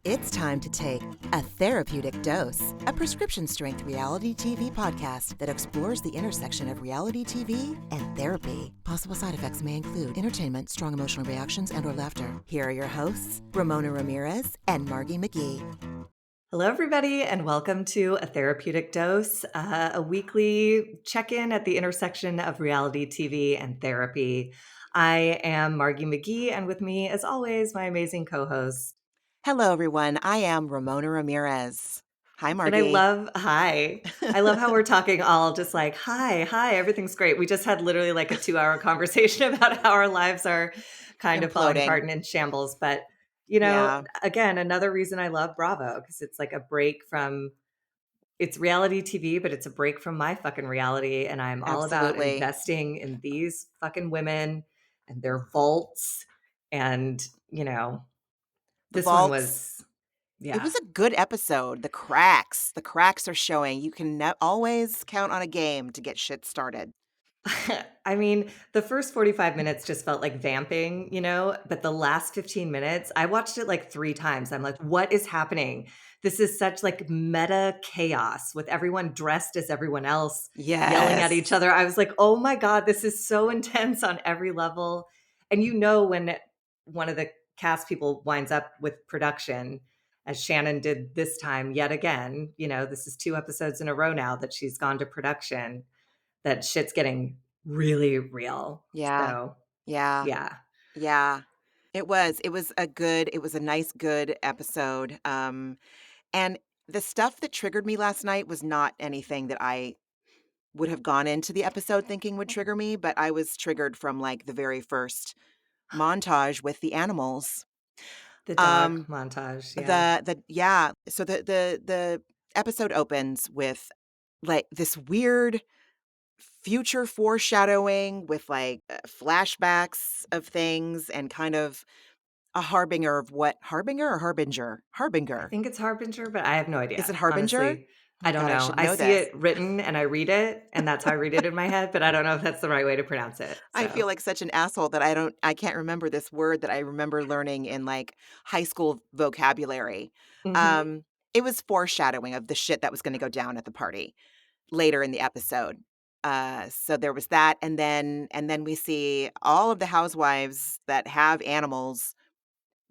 It's time to take A Therapeutic Dose, a prescription-strength reality TV podcast that explores the intersection of reality TV and therapy. Possible side effects may include entertainment, strong emotional reactions, and/or laughter. Here are your hosts, Ramona Ramirez and Margee McGee. Hello, everybody, and welcome to A Therapeutic Dose, a weekly check-in at the intersection of reality TV and therapy. I am Margee McGee, and with me, as always, my amazing co-host. Hello, everyone. I am Ramona Ramirez. Hi, And Margee. I love how we're talking all just like, hi, everything's great. We just had literally like a 2-hour conversation about how our lives are kind of falling Imploding. apart and in shambles. But, Yeah. again, another reason I love Bravo, because it's like a break from it's reality TV, but it's a break from my fucking reality. And I'm all about Absolutely. investing in these fucking women and their vaults. And, The this one vaults. was, It yeah. was a good episode. The cracks are showing. You can always count on a game to get shit started. I mean, the first 45 minutes just felt like vamping, but the last 15 minutes, I watched it like 3 times. I'm like, what is happening? This is such like meta chaos with everyone dressed as everyone else, yelling at each Yes. other. I was like, oh my God, this is so intense on every level. And when one of the cast people winds up with production, as Shannon did this time yet again, this is 2 episodes in a row now that she's gone to production, that shit's getting really real. Yeah. So, Yeah. yeah. Yeah. It was a nice, good episode. And the stuff that triggered me last night was not anything that I would have gone into the episode thinking would trigger me, but I was triggered from like the very first montage with the animals. The dog Um, montage, yeah. the episode opens with like this weird future foreshadowing with like flashbacks of things and kind of a harbinger of what harbinger or harbinger? I Harbinger. think it's Harbinger, but I have no Is it idea. harbinger? Honestly, Oh I my don't God, I know. should I know see this. it written and I read it, and that's how I read it in my head, but I don't know if that's the right way to pronounce it. I feel So, like such an asshole that I can't remember this word that I remember learning in like high school vocabulary. mhm. Um, it was foreshadowing of the shit that was going to go down at the party later in the episode. So there was that, and then we see all of the housewives that have animals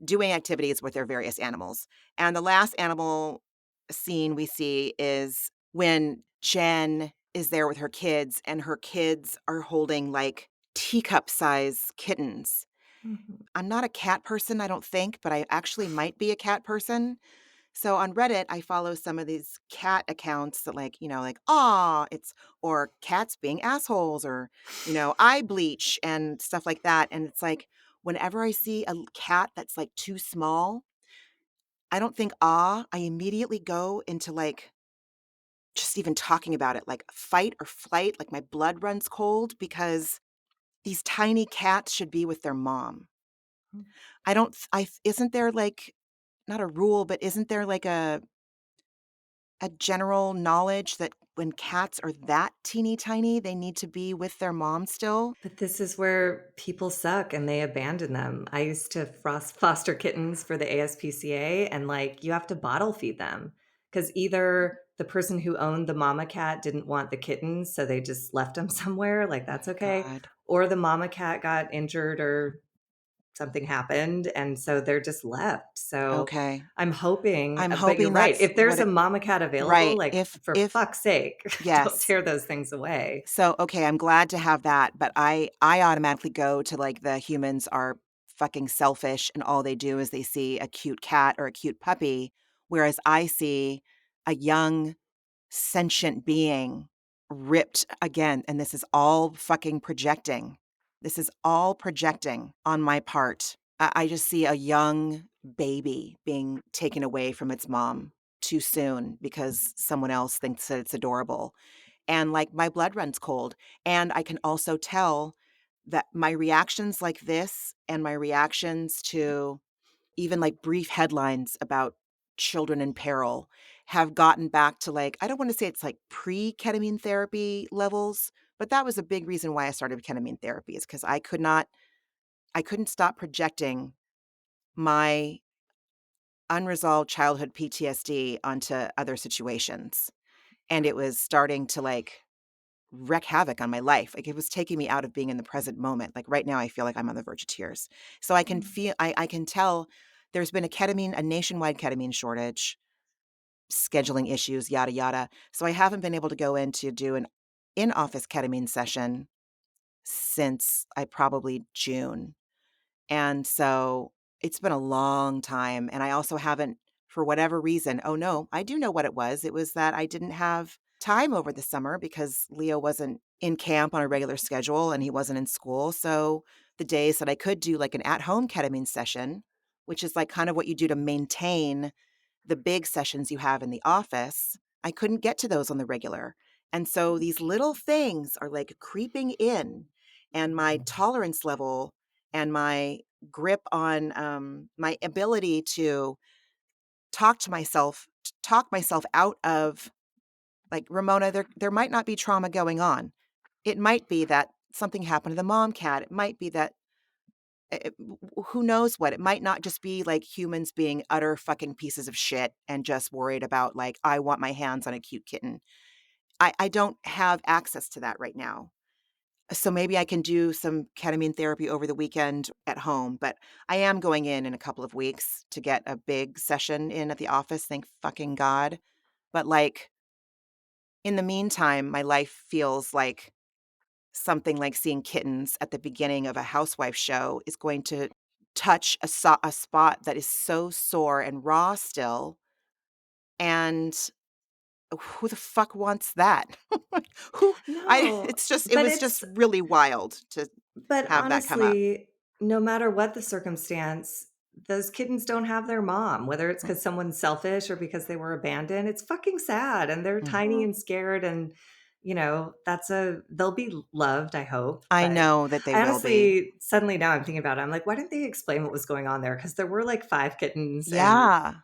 doing activities with their various animals. And the last animal scene we see is when Jen is there with her kids, and her kids are holding like teacup size kittens. Mhm. I'm not a cat person, I don't think, but I actually might be a cat person. So on Reddit, I follow some of these cat accounts that like, it's or cats being assholes or, eye bleach and stuff like that. And it's like whenever I see a cat that's like too small, I don't think I immediately go into like just even talking about it, like fight or flight, like my blood runs cold because these tiny cats should be with their mom. I don't, I, isn't there like, not a rule, but isn't there like a general knowledge that when cats are that teeny tiny, they need to be with their mom still? But this is where people suck and they abandon them. I used to foster kittens for the ASPCA, and like you have to bottle feed them because either the person who owned the mama cat didn't want the kittens, so they just left them somewhere, like Oh that's my okay, God. or the mama cat got injured or something happened, and so they're just left. So Okay. I'm hoping, I'm but you're hoping right. that's If there's what a it, mama cat available, right. like for If, fuck's sake, don't yes. tear those things away. So, okay, I'm glad to have that, but I automatically go to like the humans are fucking selfish and all they do is they see a cute cat or a cute puppy, whereas I see a young sentient being ripped again, and this is all fucking projecting. This is all projecting on my part. I just see a young baby being taken away from its mom too soon because someone else thinks that it's adorable. And like my blood runs cold. And I can also tell that my reactions like this and my reactions to even like brief headlines about children in peril have gotten back to like, I don't want to say it's like pre-ketamine therapy levels, but that was a big reason why I started ketamine therapy is because I couldn't stop projecting my unresolved childhood PTSD onto other situations, and it was starting to, like, wreak havoc on my life. Like, it was taking me out of being in the present moment. Like, right now, I feel like I'm on the verge of tears. So I can Mm. feel I can tell there's been a nationwide ketamine shortage, scheduling issues, yada, yada. So I haven't been able to go in to do an in-office ketamine session since probably June. And so it's been a long time, and I also haven't, for whatever reason, oh, no, I do know what it was. It was that I didn't have time over the summer because Leo wasn't in camp on a regular schedule and he wasn't in school. So the days that I could do like an at-home ketamine session, which is like kind of what you do to maintain the big sessions you have in the office, I couldn't get to those on the regular. And so these little things are like creeping in, and my tolerance level and my grip on my ability to talk myself out of, like, Ramona, there might not be trauma going on. It might be that something happened to the mom cat. It might be that who knows what? It might not just be like humans being utter fucking pieces of shit and just worried about, like, I want my hands on a cute kitten. I don't have access to that right now. So maybe I can do some ketamine therapy over the weekend at home, but I am going in a couple of weeks to get a big session in at the office, thank fucking God. But, like, in the meantime, my life feels like something like seeing kittens at the beginning of a housewife show is going to touch a spot that is so sore and raw still, and who the fuck wants that? Who I No, it's just it but was just it's really wild to but have that come up. honestly, no matter what the circumstance, those kittens don't have their mom, whether it's because someone's selfish or because they were abandoned. It's fucking sad, and they're tiny Mhm. and scared, and, they'll be loved, I hope, I but know that they I will be. honestly suddenly now I'm thinking about it, I'm like, "Why didn't they explain what was going on there?" Because there were, like, 5 kittens, and Yeah.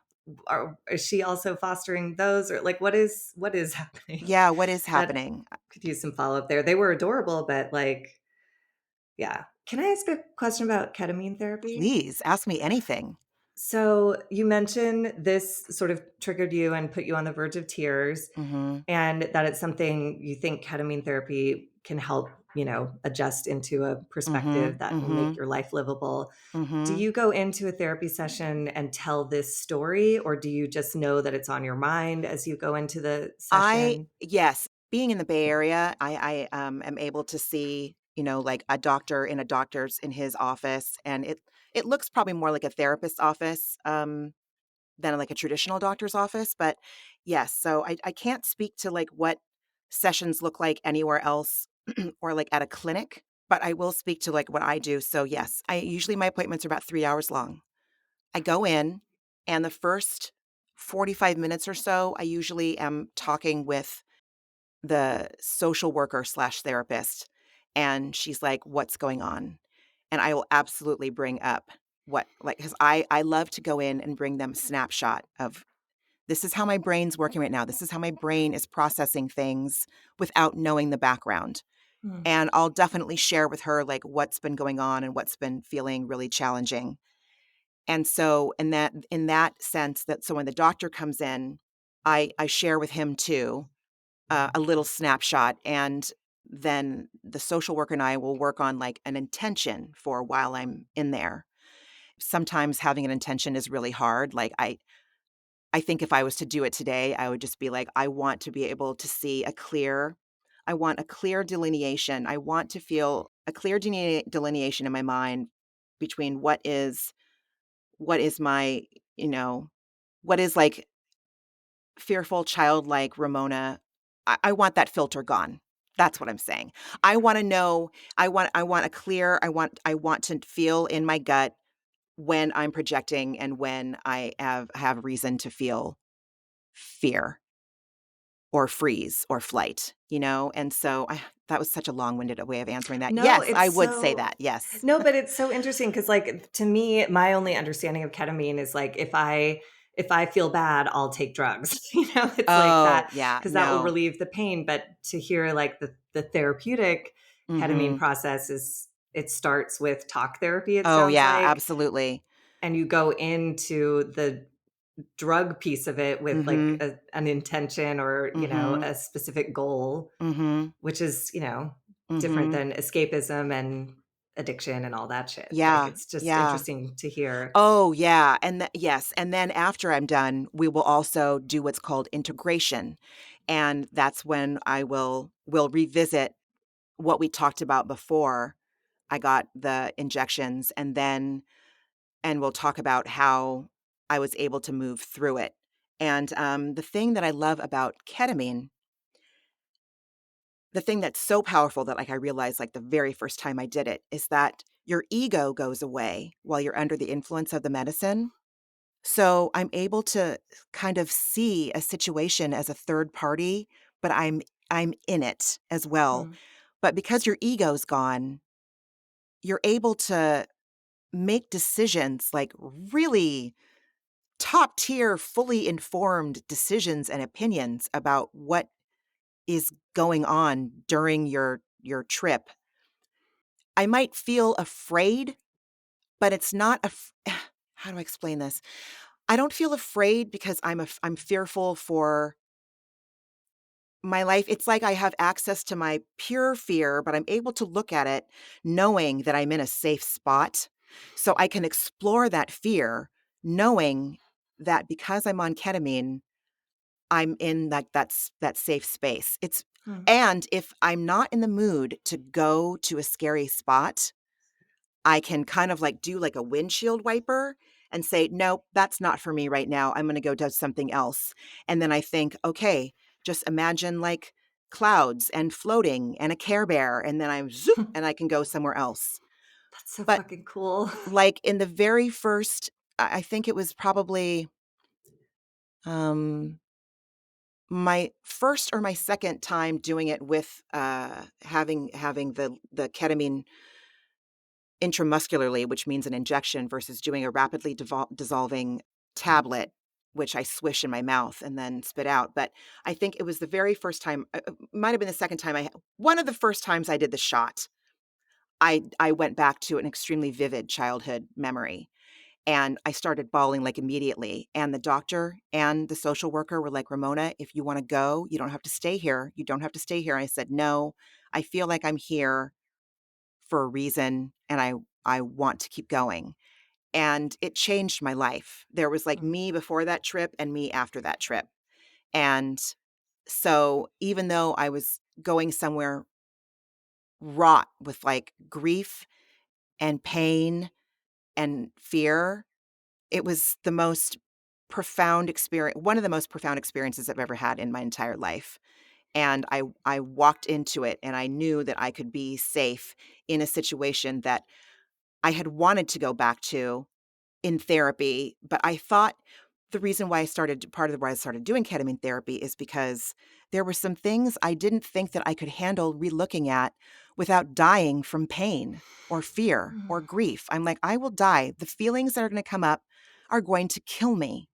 is she also fostering those? Or, like, what is happening? Yeah, what is That happening? could use some follow-up there. They were adorable, but, like, yeah. Can I ask a question about ketamine therapy? Please, ask me anything. So you mentioned this sort of triggered you and put you on the verge of tears, Mhm. and that it's something you think ketamine therapy can help, adjust into a perspective Mhm. that will make Mhm. your life livable. Do Mhm. you go into a therapy session and tell this story, or do you just know that it's on your mind as you go into the I session? yes, being in the Bay Area, am able to see, like a doctor in his office, and it looks probably more like a therapist's office, than like a traditional doctor's office, but yes, so I can't speak to, like, what sessions look like anywhere else or, like, at a clinic, but I will speak to, like, what I do. So, yes, I usually my appointments are about 3 hours long. I go in, and the first 45 minutes or so, I usually am talking with the social worker/therapist, and she's like, "What's going on?" And I will absolutely bring up what, like, because I love to go in and bring them a snapshot of, "This is how my brain's working right now. This is how my brain is processing things without knowing the background." Mm, And I'll definitely share with her, like, what's been going on and what's been feeling really challenging. And so in that sense, that so when the doctor comes in, I share with him too, a little snapshot, and then the social worker and I will work on, like, an intention for while I'm in there. Sometimes having an intention is really hard. Like, I think if I was to do it today, I would just be like, I want to be able to see I want a clear delineation. I want to feel a clear delineation in my mind between what is my, you know, what is, like, fearful, childlike Ramona. I want that filter gone. That's what I'm saying. I wanna know, I want a clear I want to feel in my gut when I'm projecting and when I have reason to feel fear or freeze or flight, And so that was such a long-winded way of answering that. No, Yes, I it's would say so that, yes. no, but it's so interesting because, like, to me, my only understanding of ketamine is, like, if I feel bad, I'll take drugs, it's like Oh, that yeah, because that will no. relieve the pain, but to hear, like, the therapeutic ketamine Mhm. process is it starts with talk therapy, it Oh, sounds yeah, like, absolutely. and you go into the drug piece of it with like Mhm. an intention or, Mhm. a specific goal, Mhm. which is, different Mhm. than escapism and addiction and all that shit. Like, Yeah. it's just Yeah. interesting to hear. Oh, yeah, and yes, and then after I'm done, we will also do what's called integration, and that's when will revisit what we talked about before I got the injections, and we'll talk about how I was able to move through it. And, the thing that I love about ketamine, the thing that's so powerful that, like, I realized, like, the very first time I did it, is that your ego goes away while you're under the influence of the medicine. So I'm able to kind of see a situation as a third party, but I'm in it as well. Mm, But because your ego's gone, you're able to make decisions, like really top tier, fully informed decisions and opinions about what is going on during your trip. I might feel afraid, but it's not how do I explain this? I don't feel afraid because I'm fearful for my life. It's like I have access to my pure fear, but I'm able to look at it knowing that I'm in a safe spot. So I can explore that fear knowing that because I'm on ketamine, I'm in like that safe space. It's mm. and if I'm not in the mood to go to a scary spot, I can kind of like do like a windshield wiper and say, "Nope, that's not for me right now. I'm gonna go do something else." And then I think, "Okay, just imagine like clouds and floating and a Care Bear," and then I'm zoop and I can go somewhere else. That's so But fucking cool. like in the very first I think it was probably, um, my first or my second time doing it with, having the ketamine intramuscularly, which means an injection versus doing a rapidly dissolving tablet, which I swish in my mouth and then spit out. But I think it was the very first time, might have been the second time one of the first times I did the shot. I went back to an extremely vivid childhood memory and I started bawling like immediately. And the doctor and the social worker were like, "Ramona, if you want to go, you don't have to stay here. You don't have to stay here." I said, "No, I feel like I'm here for a reason and I want to keep going." And it changed my life. There was like Mm, me before that trip and me after that trip. And so even though I was going somewhere wrought with like grief and pain and fear, it was the most profound experience, one of the most profound experiences I've ever had in my entire life. And I walked into it and I knew that I could be safe in a situation that I had wanted to go back to in therapy, but I thought the reason why I started part of the why I started doing ketamine therapy is because there were some things I didn't think that I could handle relooking at without dying from pain or fear or mm, grief. I'm like, "I will die. The feelings that are gonna come up are going to kill me."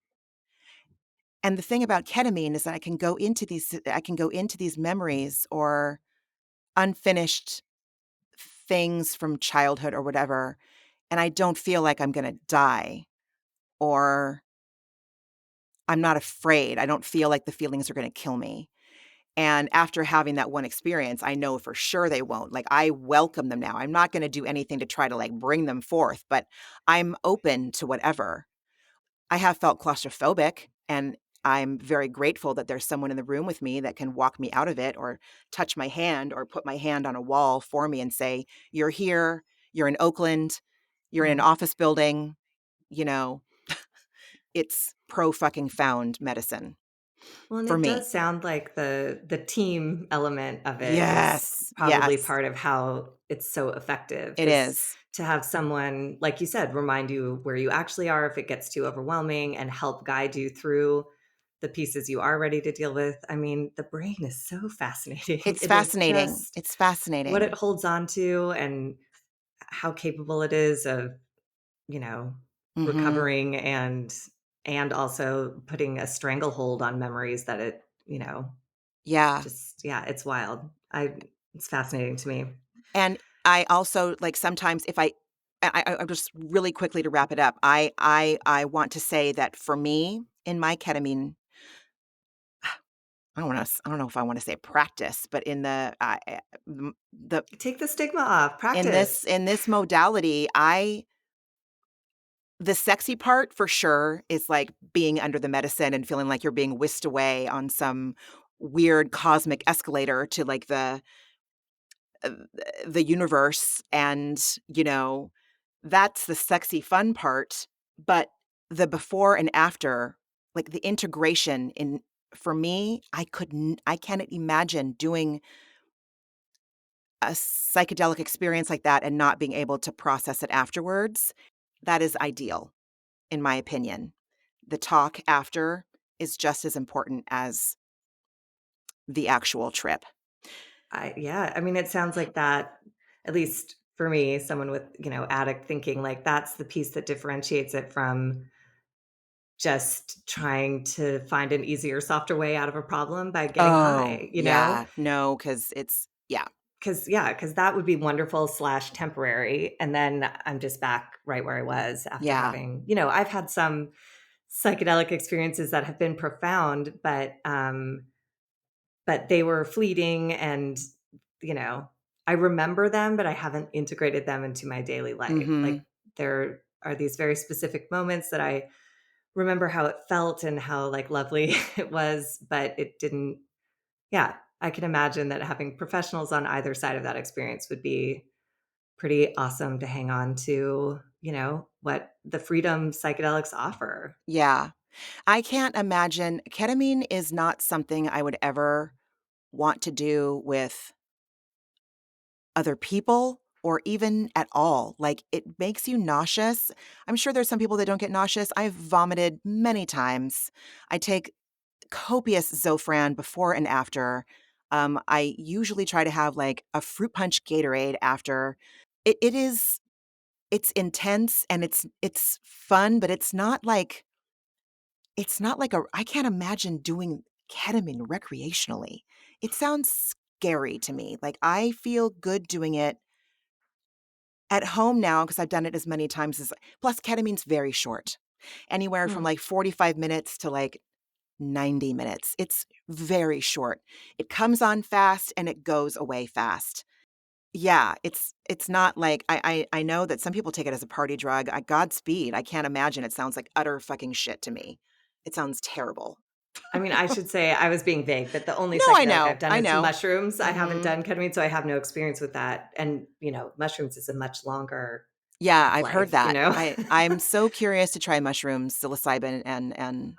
And the thing about ketamine is that I can go into these memories or unfinished things from childhood or whatever, and I don't feel like I'm gonna die or I'm not afraid. I don't feel like the feelings are gonna kill me. And after having that one experience, I know for sure they won't. Like, I welcome them now. I'm not gonna do anything to try to, like, bring them forth, but I'm open to whatever. I have felt claustrophobic, and I'm very grateful that there's someone in the room with me that can walk me out of it or touch my hand or put my hand on a wall for me and say, "You're here. You're in Oakland. You're in an mm. office building." You know, it's pro fucking found medicine Well, and for it me. does sound like the team element of it is Yes, probably yes, part of how it's so effective, it is is. to have someone, like you said, remind you where you actually are if it gets too overwhelming and help guide you through the pieces you are ready to deal with. I mean, the brain is so fascinating. It's It is fascinating, just it's what it fascinating. holds on to and how capable it is of, you know, Mhm. recovering and also putting a stranglehold on memories that it, Yeah, just yeah, it's wild. It's fascinating to me. and I also, like, sometimes if I I just really quickly to wrap it up. I want to say that for me, in my ketamine, I don't know if I wanna say practice, but in the Take the stigma off, in practice. this modality, the sexy part for sure is, like, being under the medicine and feeling like you're being whisked away on some weird cosmic escalator to, like, uh, the universe and, that's the sexy fun part, but the before and after, like, the integration in for me, I cannot imagine doing a psychedelic experience like that and not being able to process it afterwards. That is ideal, in my opinion. The talk after is just as important as the actual trip. Yeah, I mean, it sounds like that, at least for me, someone with, addict thinking, like, that's the piece that differentiates it from just trying to find an easier, softer way out of a problem by getting Oh, high, yeah. No, because it's yeah. Because that would be wonderful/temporary, and then I'm just back right where I was after Yeah. having I've had some psychedelic experiences that have been profound, but they were fleeting and, you know, I remember them, but I haven't integrated them into my daily life. Mhm. Like, there are these very specific moments that I remember how it felt and how, like, lovely it was, but it didn't. Yeah, I can imagine that having professionals on either side of that experience would be pretty awesome to hang on to, what the freedom psychedelics offer. Yeah. I can't imagine ketamine is not something I would ever want to do with other people or even at all. Like, it makes you nauseous. I'm sure there's some people that don't get nauseous. I've vomited many times. I take copious Zofran before and after. I usually try to have, like, a fruit punch Gatorade after. It is it's intense and it's fun, but it's not like a I can't imagine doing ketamine recreationally. It sounds scary to me. Like, I feel good doing it at home now because 'cause I've done it as many times as plus ketamine's very short. Anywhere from, Hmm. like, 45 minutes to, like, 90 minutes. It's very short. It comes on fast and it goes away fast. Yeah, it's not like I know that some people take it as a party drug. Godspeed. I can't imagine. It sounds like utter fucking shit to me. It sounds terrible. I mean, I should say I was being vague, but the only No, I psychedelic I've know, done I is know. mushrooms. I haven't Mhm. done ketamine, so I have no experience with that. And, mushrooms is a much longer Yeah, I've heard half-life, you that. know? I'm so curious to try mushrooms, psilocybin, and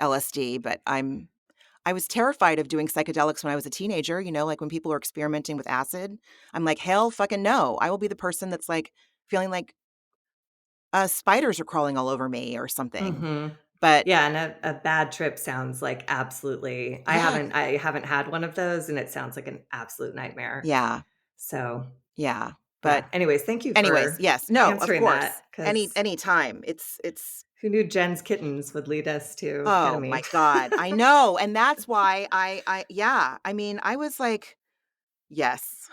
LSD, but I was terrified of doing psychedelics when I was a teenager, like, when people are experimenting with acid. I'm like, "Hell fucking no. I will be the person that's, like, feeling like, spiders are crawling all over me or something." Mhm. But Yeah, and a bad trip sounds like absolutely yeah, I haven't had one of those, and it sounds like an absolute nightmare. yeah, So, yeah. yeah. But Anyways, thank you anyways, for yes, no, of answering course. that because Any time. It's who knew Jen's kittens would lead us to oh my ketamine? god, I know, and that's why yeah, I mean, I was like, yes.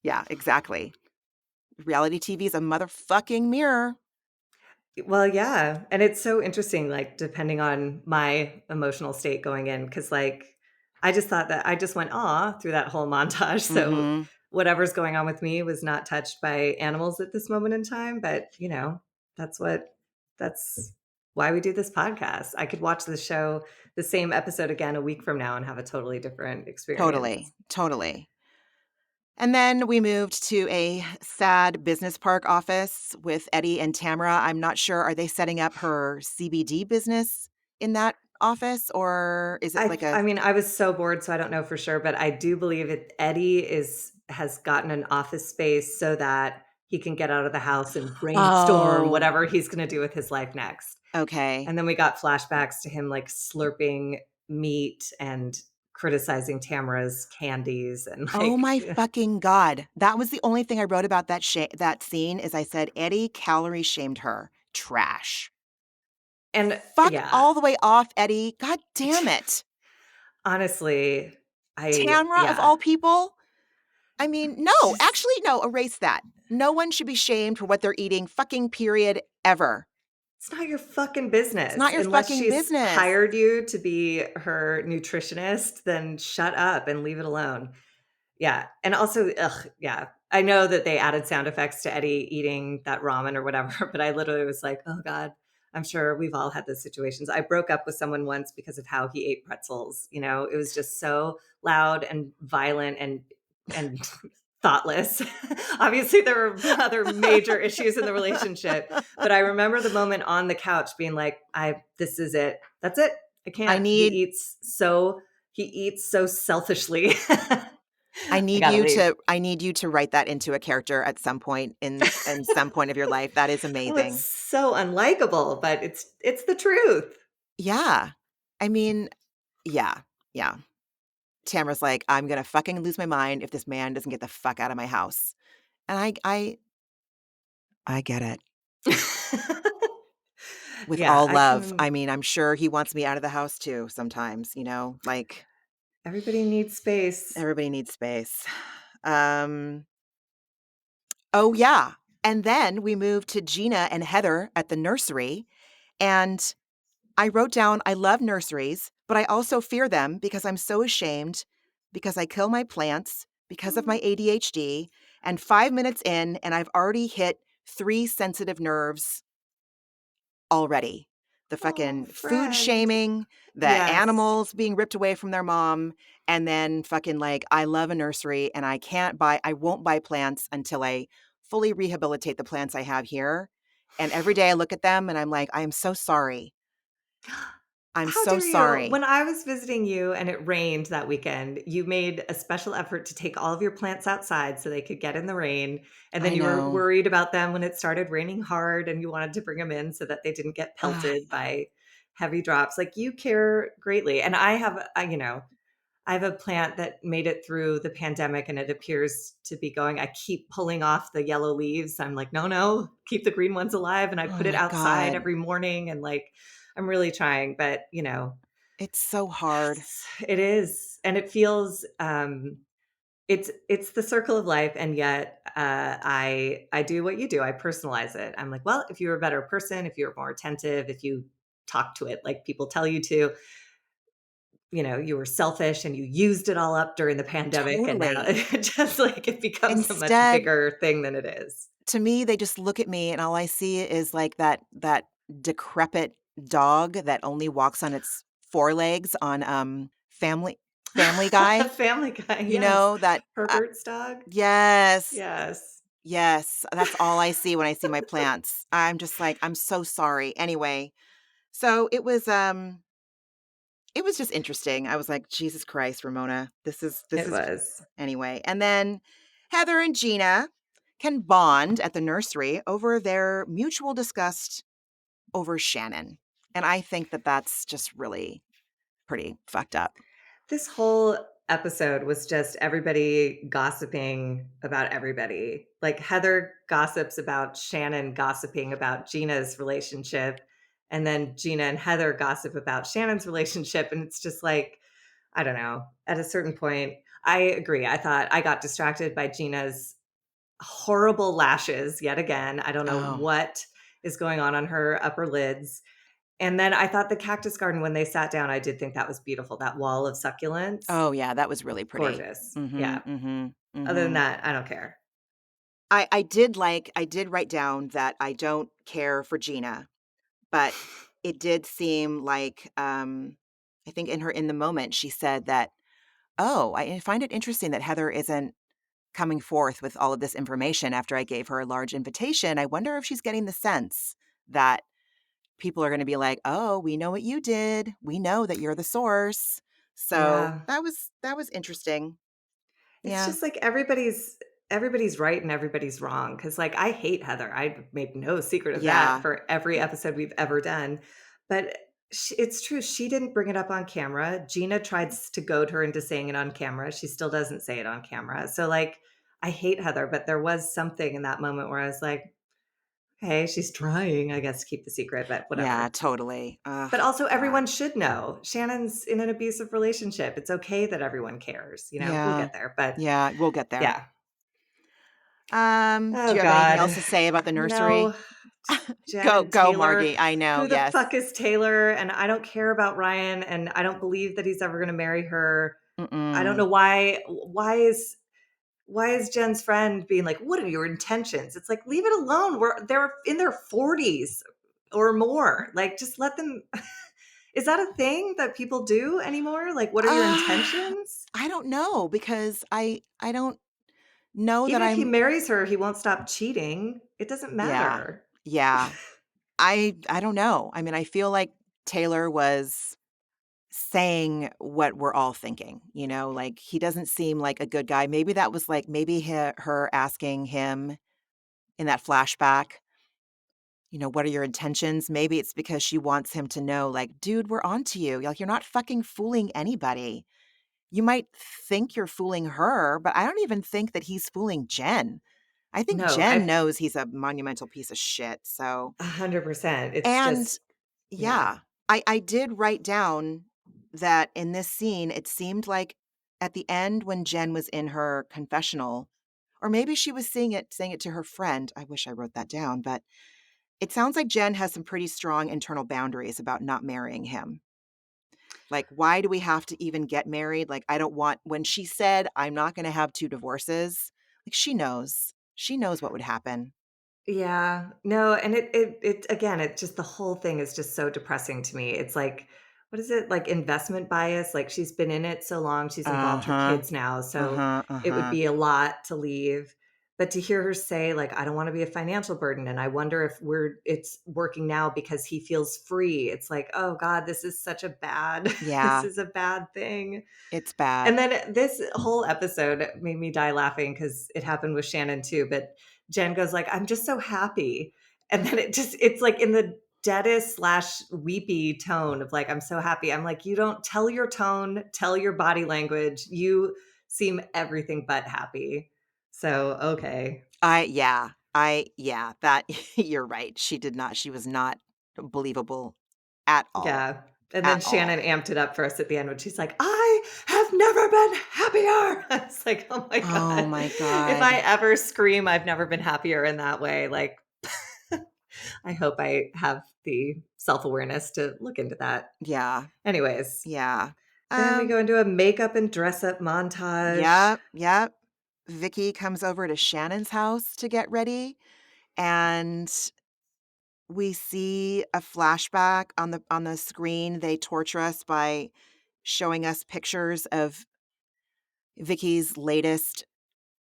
Yeah, exactly. Reality TV is a motherfucking mirror. Well, yeah, and it's so interesting, like, depending on my emotional state going in, because, like, I just thought that I just went, "Aw," through that whole montage, so Mhm. whatever's going on with me was not touched by animals at this moment in time, but, that's what that's why we do this podcast. I could watch the same episode again a week from now and have a totally different Totally, experience. totally. And then we moved to a sad business park office with Eddie and Tamara. I'm not sure, are they setting up her CBD business in that office, or is it like a I mean, I was so bored, so I don't know for sure, but I do believe it Eddie has gotten an office space so that he can get out of the house and brainstorm Oh, whatever he's gonna do with his life next. okay. And then we got flashbacks to him, like, slurping meat and criticizing Tamara's candies and, Oh like my fucking god. That was the only thing I wrote about that scene is I said, "Eddie calorie shamed her. Trash." and Fuck yeah. all the way off, Eddie. God damn it. Honestly, Tamra of yeah. all people? I mean, no, Just actually, no, erase that. No one should be shamed for what they're eating, fucking period, ever. it's not your fucking It's not business. your Unless fucking she's business. hired you to be her nutritionist, then shut up and leave it alone. Yeah, and also, ugh, yeah. I know that they added sound effects to Eddie eating that ramen or whatever, but I literally was like, "Oh god." I'm sure we've all had those situations. I broke up with someone once because of how he ate pretzels, you know? It was just so loud and violent and thoughtless. Obviously, there were other major issues in the relationship, but I remember the moment on the couch being like, "I this is it. That's it. I I can't." need He eats so selfishly. I I need gotta you leave. to write that into a character at some point in some point of your life. That is Oh, it's amazing. so unlikable, but it's the truth. Yeah. I mean, yeah, yeah. Tamara's like, "I'm gonna fucking lose my mind if this man doesn't get the fuck out of my house." And I get it. With Yeah, all I love. can I mean, I'm sure he wants me out of the house too sometimes, like, everybody needs space. everybody needs space. Um, oh, yeah. And then we moved to Gina and Heather at the nursery, and I wrote down, "I love nurseries, but I also fear them because I'm so ashamed because I kill my plants because of my ADHD, and 5 minutes in, and I've already hit 3 sensitive nerves already. The Oh, fucking food friend. shaming, the Yes. animals being ripped away from their mom, and then fucking like, I love a nursery and I won't buy plants until I fully rehabilitate the plants I have here. And every day I look at them and I'm like, I am so sorry. I'm How so dare you? sorry. When I was visiting you and it rained that weekend, you made a special effort to take all of your plants outside so they could get in the rain. And then I you were know. worried about them when it started raining hard and you wanted to bring them in so that they didn't get Ugh, pelted by heavy drops. Like you care greatly. And I have, I have a plant that made it through the pandemic and it appears to be going. I keep pulling off the yellow leaves. I'm like, no, no, keep the green ones alive. And I oh put it my outside God. every morning and like, I'm really trying, but It's so hard. it is. And it feels, it's the circle of life. And yet I do what you do. I personalize it. I'm like, well, if you're a better person, if you're more attentive, if you talk to it like people tell you to, you were selfish and you used it all up during the pandemic and now Totally. it just like it becomes a much Instead, bigger thing than it is. to me, they just look at me and all I see is like that decrepit dog that only walks on its forelegs on, Family Guy, Family Guy, yes. that Herbert's dog? yes, Yes. yes, that's all I see when I see my plants. I'm just like, "I'm so sorry." Anyway, so it was just interesting. I was like, "Jesus Christ, Ramona, this It is" was. anyway, and then Heather and Gina can bond at the nursery over their mutual disgust over Shannon, and I think that that's just really pretty fucked up. This whole episode was just everybody gossiping about everybody. Like Heather gossips about Shannon gossiping about Gina's relationship, and then Gina and Heather gossip about Shannon's relationship. And it's just like, I don't know. At a certain point, I agree. I thought I got distracted by Gina's horrible lashes yet again. I don't know Oh. what is going on her upper lids. And then I thought the cactus garden, when they sat down, I did think that was beautiful. That wall of succulents, Oh, yeah, that was really pretty. gorgeous. Yeah. Mhm, mhm, Other than mhm. that, I don't care. I did write down that I don't care for Gina, but it did seem like, I think in the moment, she said that, "Oh, I find it interesting that Heather isn't coming forth with all of this information after I gave her a large invitation. I wonder if she's getting the sense that people are gonna be like, 'Oh, we know what you did. We know that you're the source.'" So, Yeah. that was interesting. It's Yeah. just like everybody's right and everybody's wrong. Cause like I hate Heather. I made no secret of that Yeah. for every episode we've ever done. But it's true. She didn't bring it up on camera. Gina tried to goad her into saying it on camera. She still doesn't say it on camera. So like I hate Heather, but there was something in that moment where I was like, Hey, she's trying, I guess, to keep the secret, but Yeah, whatever. totally. Ugh, But also God. everyone should know. Shannon's in an abusive relationship. It's okay that everyone cares, We'll Yeah. get there, but Yeah, we'll get there. yeah. Do Oh you have anything else god. to say about the No. nursery? Jen Go, and go, Taylor. Margie. I know, Who the yes. fuck is Taylor? And I don't care about Ryan, and I don't believe that he's ever going to marry her. I don't Mm-mm. know why is Jen's friend being like, "What are your intentions?" It's like, leave it alone. They're in their 40s or more. Like, just let them. Is that a thing that people do anymore? Like, what are your Uh, intentions? I don't know because I don't know that Even if he I'm marries her, he won't stop cheating. It doesn't yeah. matter. Yeah. I don't know. I mean, I feel like Taylor was saying what we're all thinking, like he doesn't seem like a good guy. Maybe that was like maybe her asking him in that flashback, what are your intentions? Maybe it's because she wants him to know, like, dude, we're on to you. Like, you're not fucking fooling anybody. You might think you're fooling her, but I don't even think that he's fooling Jen. I think No, Jen I knows he's a monumental piece of shit. So, 100%. It's and just yeah. yeah, I did write down that in this scene, it seemed like at the end when Jen was in her confessional, or maybe she was saying it to her friend. I wish I wrote that down, but it sounds like Jen has some pretty strong internal boundaries about not marrying him. Like, why do we have to even get married? Like, I don't want, when she said, I'm not going to have 2 divorces, like, she knows. She knows what would happen. Yeah. No, and it again, it just the whole thing is just so depressing to me. It's like, what is it? Like investment bias. Like she's been in it so long, she's involved her Uh-huh. kids now. So Uh-huh. it would Uh-huh. be a lot to leave. But to hear her say, like, I don't want to be a financial burden. And I wonder if it's working now because he feels free. It's like, oh God, this is such a bad, this Yeah, is a bad thing. it's bad. And then this whole episode made me die laughing because it happened with Shannon too. But Jen goes like, "I'm just so happy," and then it's like in the deadest slash weepy tone of like, "I'm so happy." I'm like, you don't tell your tone, tell your body language. You seem everything but happy. So okay, Yeah, that you're right. She was not believable at all. yeah. And then At all. Shannon amped it up for us at the end when she's like, "I have never been happier." I was like, "Oh my Oh god, my if I God. ever scream, I've never been happier in that way." Like, I hope I have the self awareness to look into that. Yeah. Anyways, Yeah. then we Um, go into a makeup and dress up montage. yep, yep. Vicky comes over to Shannon's house to get ready, and we see a flashback on the screen. They torture us by showing us pictures of Vicky's latest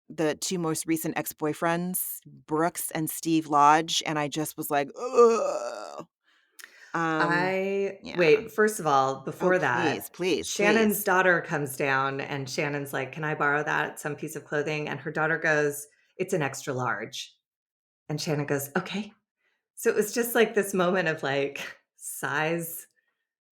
the 2 most recent ex-boyfriends, Brooks and Steve Lodge, and I just was like, "Ugh." Yeah. Wait, first of all, Oh, before please, that, please, Shannon's please. daughter comes down and Shannon's like, "Can I borrow that? Some piece of clothing?" And her daughter goes, "It's an extra large." And Shannon goes, "Okay." So it was just like this moment of like size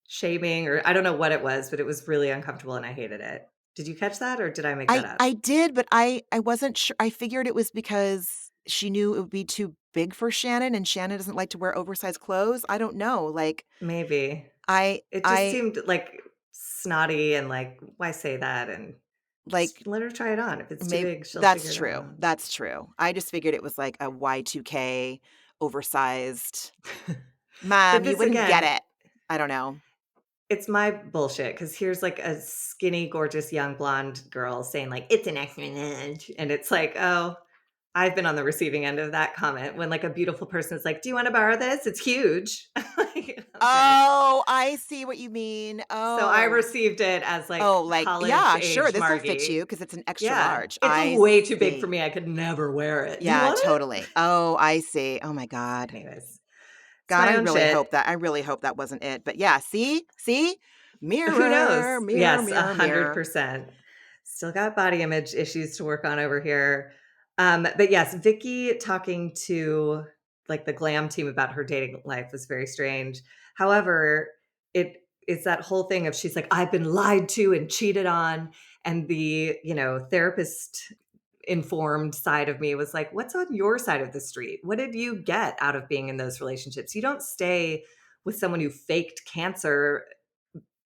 shaming, or I don't know what it was, but it was really uncomfortable and I hated it. Did you catch that or did I make that up? I did, but I wasn't sure. I figured it was because she knew it would be too big for Shannon, and Shannon doesn't like to wear oversized clothes. I don't know, like, Maybe. I It just I seemed like snotty and like, why say that? And just like, let her try it on. If it's too maybe big, she'll that's figure it true, out. that's true. I just figured it was like a Y2K oversized. But Mom, you this wouldn't get again, it. I don't know. it's my bullshit because here's like a skinny, gorgeous young blonde girl saying like it's an excellent, and it's like, oh, I've been on the receiving end of that comment when like a beautiful person is like, "Do you want to borrow this? It's huge." Like, okay. Oh, I see what you mean. So I Oh. received it as Oh, like like, college yeah, sure, age this'll fit you Margie. because it's an extra Yeah, large. it's I way too big for see. me. I could never wear it. Do you Yeah, want it? totally. Oh, I see. Oh my god. Anyways, it's God, my own shit. I really hope that wasn't it. But yeah, see? See? Who knows? Mirror, mirror, Yes, mirror, mirror. 100%. Still got body image issues to work on over here. But yes, Vicky talking to like the glam team about her dating life was very strange. However, it's that whole thing of she's like, I've been lied to and cheated on. And the, therapist informed side of me was like, what's on your side of the street? What did you get out of being in those relationships? You don't stay with someone who faked cancer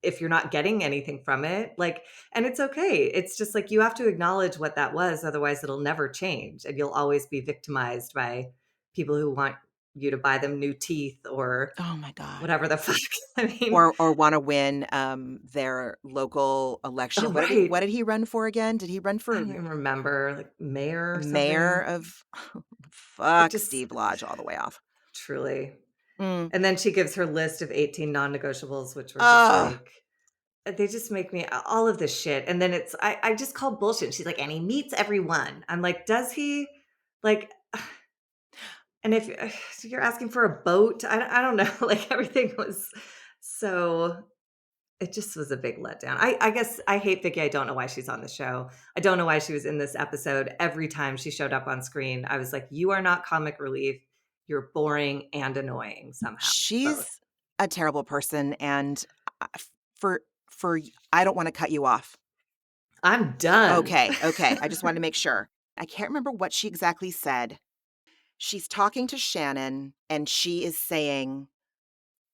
if you're not getting anything from it. Like, and it's okay. It's just like you have to acknowledge what that was. Otherwise, it'll never change. And you'll always be victimized by people who want you to buy them new teeth or Oh my god. whatever the fuck. I mean, Or wanna win, their local oh, election. right. What did he run for again? Did he run I for don't even remember, like mayor or mayor something. of It fuck just Steve Lodge all the way off. truly. Mm. And then she gives her list of 18 non-negotiables, which were just Ugh. like, they just make me all of this shit. And then I just call bullshit. She's like, and he meets everyone. I'm like, does he? Like, and if you're asking for a boat, I don't know. Like everything was so, it just was a big letdown. I guess I hate Vicki. I don't know why she's on the show. I don't know why she was in this episode. Every time she showed up on screen, I was like, you are not comic relief. You're boring and annoying somehow. Both. She's a terrible person, and I for I don't wanna cut you off. I'm done. Okay, okay, I just wanted to make sure. I can't remember what she exactly said. She's talking to Shannon, and she is saying,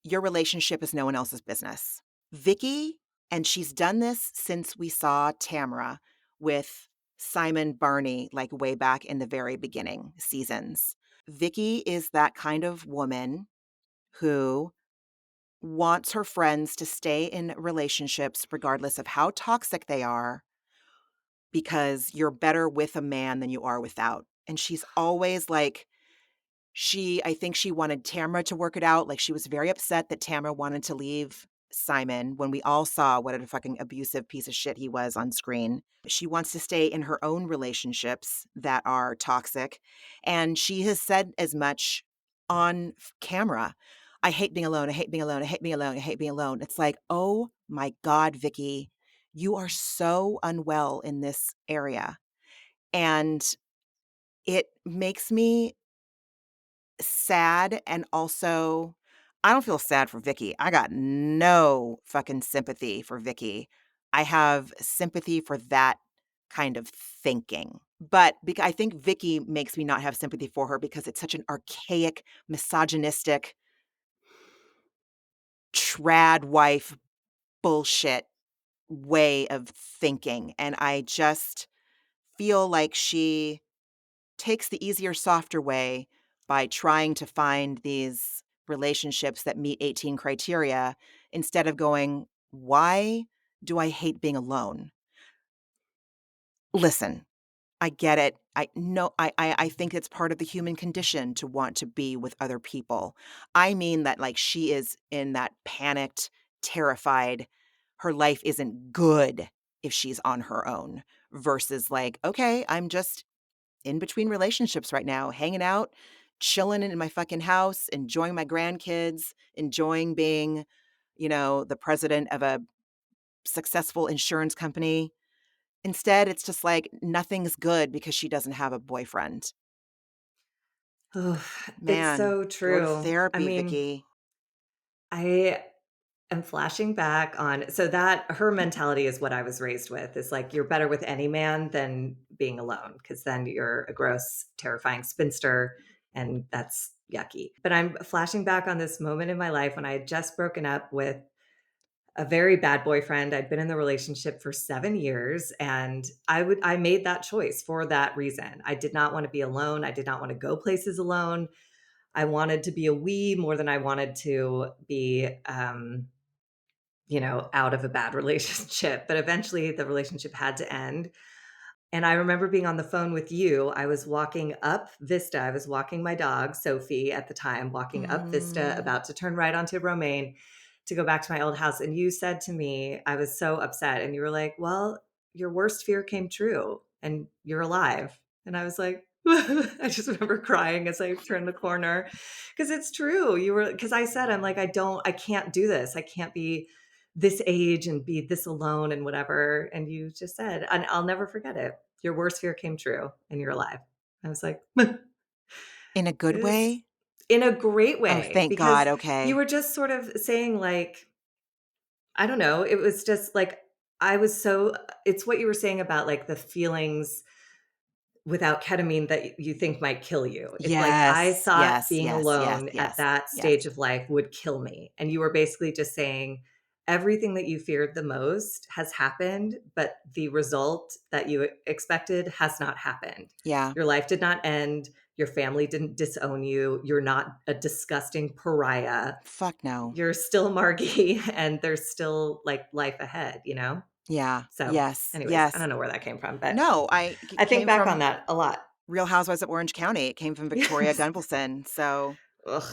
"Your relationship is no one else's business." Vicki, and she's done this since we saw Tamara with Simon Barney, like, way back in the very beginning seasons. Vicki is that kind of woman who wants her friends to stay in relationships regardless of how toxic they are, because you're better with a man than you are without. And she's always like, I think she wanted Tamara to work it out. Like, she was very upset that Tamara wanted to leave Simon when we all saw what a fucking abusive piece of shit he was on screen. She wants to stay in her own relationships that are toxic. And she has said as much on camera. I hate being alone. I hate being alone. I hate being alone. I hate being alone. It's like, oh my God, Vicki, you are so unwell in this area. And it makes me sad, and also I don't feel sad for Vicki. I got no fucking sympathy for Vicki. I have sympathy for that kind of thinking. But I think Vicki makes me not have sympathy for her because it's such an archaic, misogynistic, trad wife bullshit way of thinking. And I just feel like she takes the easier, softer way by trying to find these relationships that meet 18 criteria instead of going, "Why do I hate being alone?" Listen, I get it. I know I think it's part of the human condition to want to be with other people. I mean that, like, she is in that panicked, terrified, her life isn't good if she's on her own versus like, "Okay, I'm just in between relationships right now, hanging out, chilling in my fucking house, enjoying my grandkids, enjoying being, the president of a successful insurance company." Instead, it's just like nothing's good because she doesn't have a boyfriend. Oh, it's Man, so go to true. I therapy, mean, Vicky. I am flashing back on, so that her mentality is what I was raised with. Is like you're better with any man than being alone because then you're a gross, terrifying spinster, and that's yucky. But I'm flashing back on this moment in my life when I had just broken up with a very bad boyfriend. I'd been in the relationship for 7 years, and I made that choice for that reason. I did not want to be alone. I did not want to go places alone. I wanted to be a we more than I wanted to be, out of a bad relationship. But eventually the relationship had to end. And I remember being on the phone with you. I was walking up Vista. I was walking my dog, Sophie, at the time, walking up Vista, Mm. about to turn right onto Romaine to go back to my old house. And you said to me, I was so upset. And you were like, well, your worst fear came true and you're alive. And I was like, I just remember crying as I turned the corner because it's true. Because I said, I'm like, I can't do this. I can't be this age and be this alone and whatever. And you just said, and I'll never forget it. Your worst fear came true and you're alive. I was like, In a good it's way? in a great Oh, way thank God, because you okay. were just sort of saying like, I don't know, it was just like I was so it's what you were saying about like the feelings without ketamine that you think might kill you. It's like, I Yes, thought yes, being yes, yes, alone at yes, that stage yes. of life would kill me. And you were basically just saying everything that you feared the most has happened, but the result that you expected has not happened. Yeah. Your life did not end. Your family didn't disown you. You're not a disgusting pariah. Fuck no. You're still Margie, and there's still like life ahead, you know? Yeah. So, Yes, anyways, I yes. don't know where that came from, but No, I think came back on from that a lot. Real Housewives of Orange County. It came from Victoria Yes. Gunvalson, so Ugh.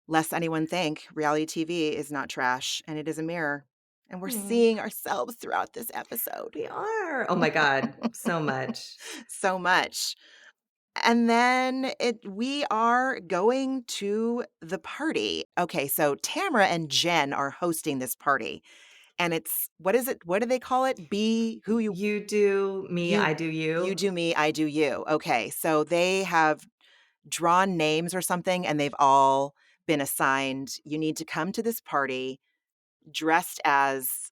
lest anyone think, reality TV is not trash, and it is a mirror, and we're Mm, seeing ourselves throughout this episode we are. Oh my god, so much. so much. And then we are going to the party. Okay, so Tamara and Jen are hosting this party, and it's what is it? What do they call it? Be who You do me, you I do you you. do me, I do you. Okay, so they have drawn names or something, and they've all been assigned, you need to come to this party dressed as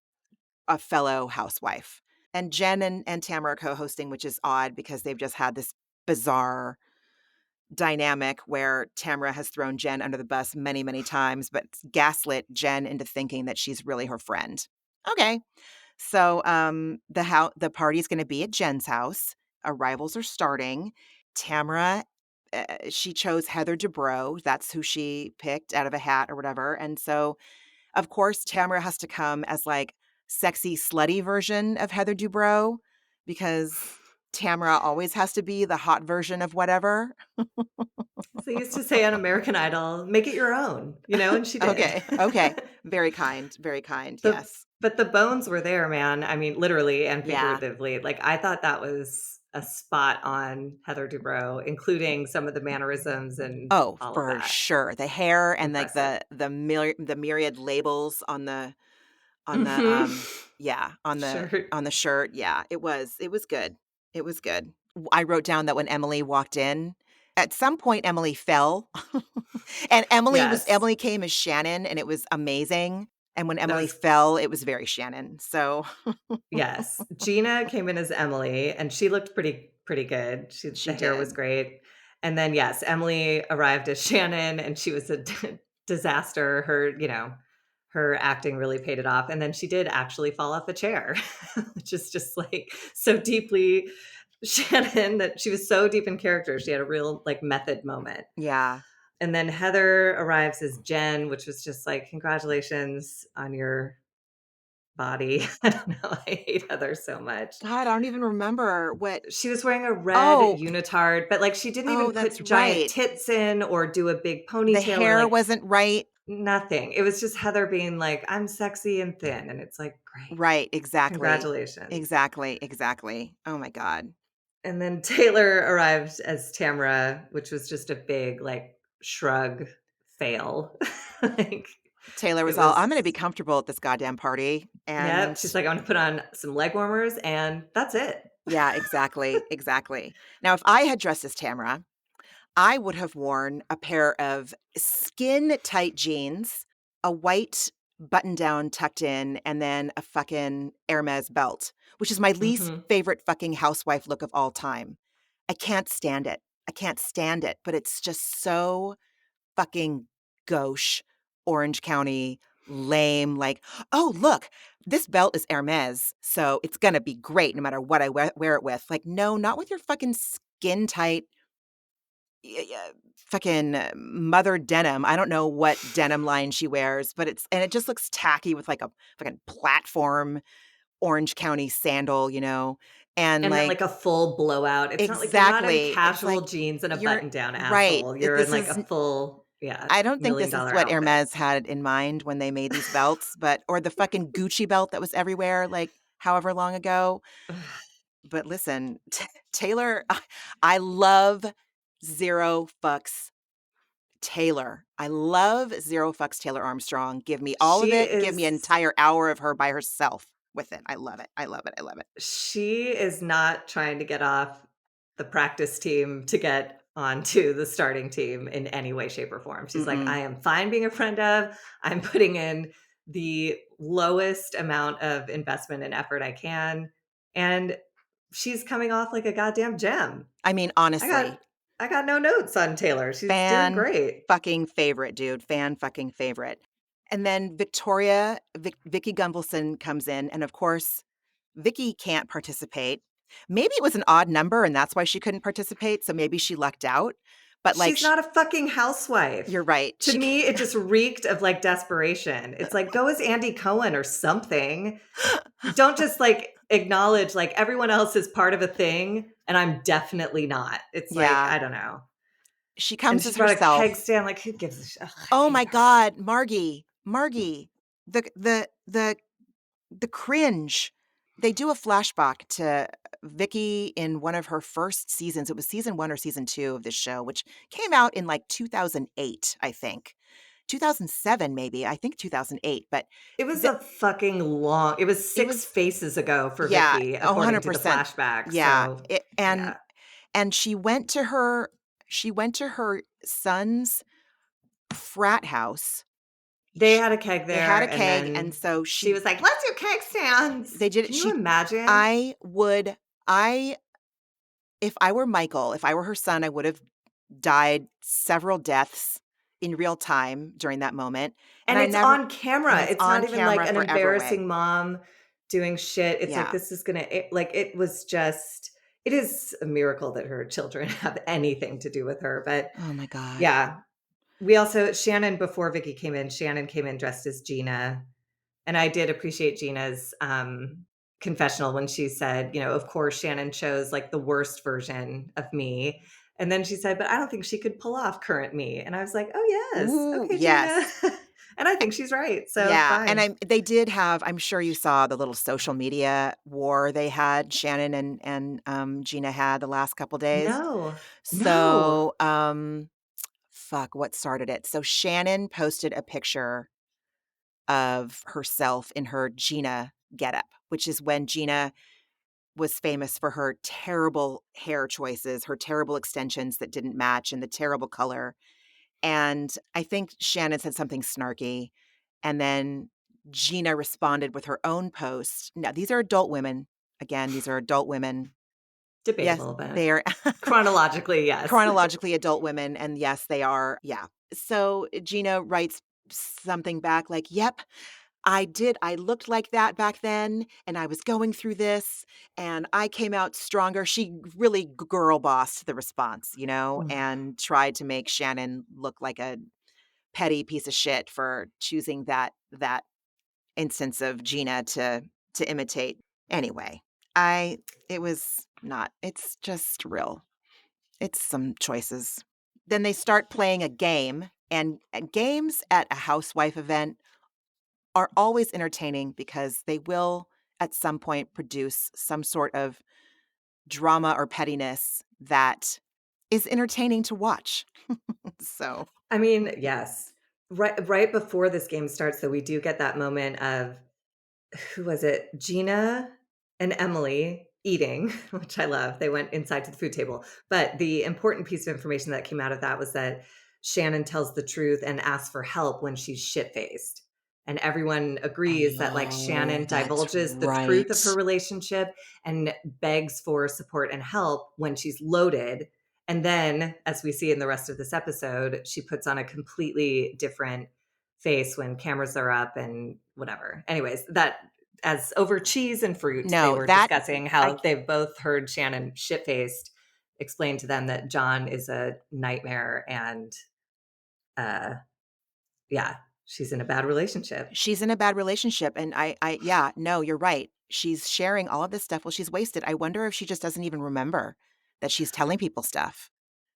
a fellow housewife. And Jen and Tamara are co-hosting, which is odd because they've just had this bizarre dynamic where Tamara has thrown Jen under the bus many, many times, but gaslit Jen into thinking that she's really her friend. Okay. So the party's going to be at Jen's house. Arrivals are starting. Tamara, she chose Heather Dubrow. That's who she picked out of a hat or whatever. And so, of course, Tamara has to come as like sexy, slutty version of Heather Dubrow because Tamara always has to be the hot version of whatever. They used to say on American Idol, "Make it your own," you know, and she did. Okay. Okay. Very kind. Very kind. The Yes. but the bones were there, man. I mean, literally and Yeah. figuratively. Like, I thought that was a spot on Heather Dubrow, including some of the mannerisms and Oh, all of for that. sure. The hair and like Impressive. the myriad labels on the Mhm. yeah, Sure. on the shirt. Yeah, it was good. It was good. I wrote down that when Emily walked in, at some point Emily fell. And Yes. Emily came as Shannon and it was amazing. And when That Emily was fell, it was very Shannon. So yes. Gina came in as Emily, and she looked pretty good. The she hair was did. great. And then, yes, Emily arrived as Shannon, and she was a disaster. Her acting really paid it off, and then she did actually fall off a chair, which is just, like, so deeply Shannon that she was so deep in character. She had a real, like, method moment. Yeah. And then Heather arrives as Jen, which was just like, "Congratulations on your body." I don't know, I hate Heather so much. God, I don't even remember what. She was wearing a red Oh, unitard, but, like, she didn't oh, even that's put giant right. tits in or do a big The ponytail or, hair like, wasn't right. nothing. It was just Heather being like, "I'm sexy and thin," and it's like, "Great. Right, exactly. Congratulations." Exactly, exactly. Oh my god. And then Taylor arrived as Tamara, which was just a big, like, shrug fail. Like, Taylor it was all, "I'm gonna be was comfortable at this goddamn party," yep, and she's like, "I'm gonna put on some leg warmers, and that's it." yeah, exactly, exactly. Now, if I had dressed as Tamara, I would have worn a pair of skin-tight jeans, a white button-down tucked in, and then a fucking Hermes belt, which is my least Mhm. favorite fucking housewife look of all time. I can't stand it. I can't stand it, but it's just so fucking gauche, Orange County, lame, like, "Oh, look, this belt is Hermes, so it's gonna be great no matter what I wear it with." Like, no, not with your fucking skin tight, fucking mother denim. I don't know what denim line she wears, but it just looks tacky with like a fucking platform Orange County sandal, and And then, like like, a full blowout. It's not like you're not in exactly. It's casual like jeans and a you're button-down, right. asshole. You're in, This like, a is full yeah, I don't think million this is dollar what outfit. Hermes had in mind when they made these belts, but or the fucking Gucci belt that was everywhere, like, however long ago. But listen, Taylor, I love Zero Fucks Taylor. I love Zero Fucks Taylor Armstrong. Give me all of She it. Give me an is entire hour of her by herself with it. I love it. I love it. I love it. she is not trying to get off the practice team to get onto the starting team in any way, shape, or form. She's like, Mm-mm. "I am fine being a friend of. I'm putting in the lowest amount of investment and effort I can." And she's coming off like a goddamn gem. I mean, I got honestly, I got no notes on Taylor. She's doing fan great. fucking favorite, dude. Fan fucking favorite. And then Vicki Gunvalson comes in, and of course, Vicki can't participate. Maybe it was an odd number, and that's why she couldn't participate. So maybe she lucked out. But like, She's not a fucking housewife. you're right. To me, it just reeked of like desperation. It's like, go as Andy Cohen or something. Don't just like acknowledge like everyone else is part of a thing and I'm definitely not. It's like, Yeah, I don't know. she And comes she as brought a keg herself. stand. Like, who gives a shit? Ugh, I Oh hate my her. God, Margee, the cringe. They do a flashback to Vicki in one of her first seasons. It was season 1 or season 2 of this show, which came out in like 2008, I think. 2007 maybe. I think 2008, but It was the, a fucking long, it was it 6 was faces ago for yeah, Vicky, according to the 100%. flashback. Yeah, So, and yeah. she went to her son's frat house. They had a keg They had there a and keg, and then so she was like, let's do keg stands. they did it Can you she imagine? I would I if I were Michael, if I were her son, I would have died several deaths in real time during that moment, and And I it's never on and camera. it's It's not on even like camera an forever way. embarrassing mom doing shit. It's like Yeah. this is gonna like it was just it is a miracle that her children have anything to do with her. But Oh my god. yeah. We also Shannon before Vicky came in, Shannon came in dressed as Gina. And I did appreciate Gina's confessional when she said, you know, of course Shannon chose like the worst version of me. And then she said, but I don't think she could pull off current me. And I was like, oh, yes. Ooh, Okay, Gina. yes. And I think she's right. So Yeah, and fine. they did have I'm sure you saw the little social media war they had, Shannon and Gina had the last couple days. No, no. So, fuck, what started it? So Shannon posted a picture of herself in her Gina getup, which is when Gina was famous for her terrible hair choices, her terrible extensions that didn't match, and the terrible color. And I think Shannon said something snarky, and then Gina responded with her own post. Now, these are adult women. Again, these are adult women. Yes, Debatable, but they are chronologically, yes. chronologically adult women, and yes, they are. Yeah. So Gina writes something back like, "Yep, I did. I looked like that back then, and I was going through this, and I came out stronger." She really girl bossed the response, and tried to make Shannon look like a petty piece of shit for choosing that instance of Gina to imitate. Anyway, I it was not. It's just real. It's some choices. Then they start playing a game, and games at a housewife event are always entertaining because they will at some point produce some sort of drama or pettiness that is entertaining to watch. So, I mean, yes. Right before this game starts, though, we do get that moment of who was it? Gina and Emily eating, which I love. They went inside to the food table. But the important piece of information that came out of that was that Shannon tells the truth and asks for help when she's shit faced. And everyone agrees that like oh, Shannon that's divulges the truth of her right. relationship and begs for support and help when she's loaded. And then, as we see in the rest of this episode, she puts on a completely different face when cameras are up and whatever. Anyways, that as over cheese and fruit, they No, were that discussing I how they've both heard Shannon shit faced explain to them that John is a nightmare and uh yeah, she's in a bad relationship. she's in a bad relationship, and I yeah, no, you're right. She's sharing all of this stuff while she's wasted. I wonder if she just doesn't even remember that she's telling people stuff.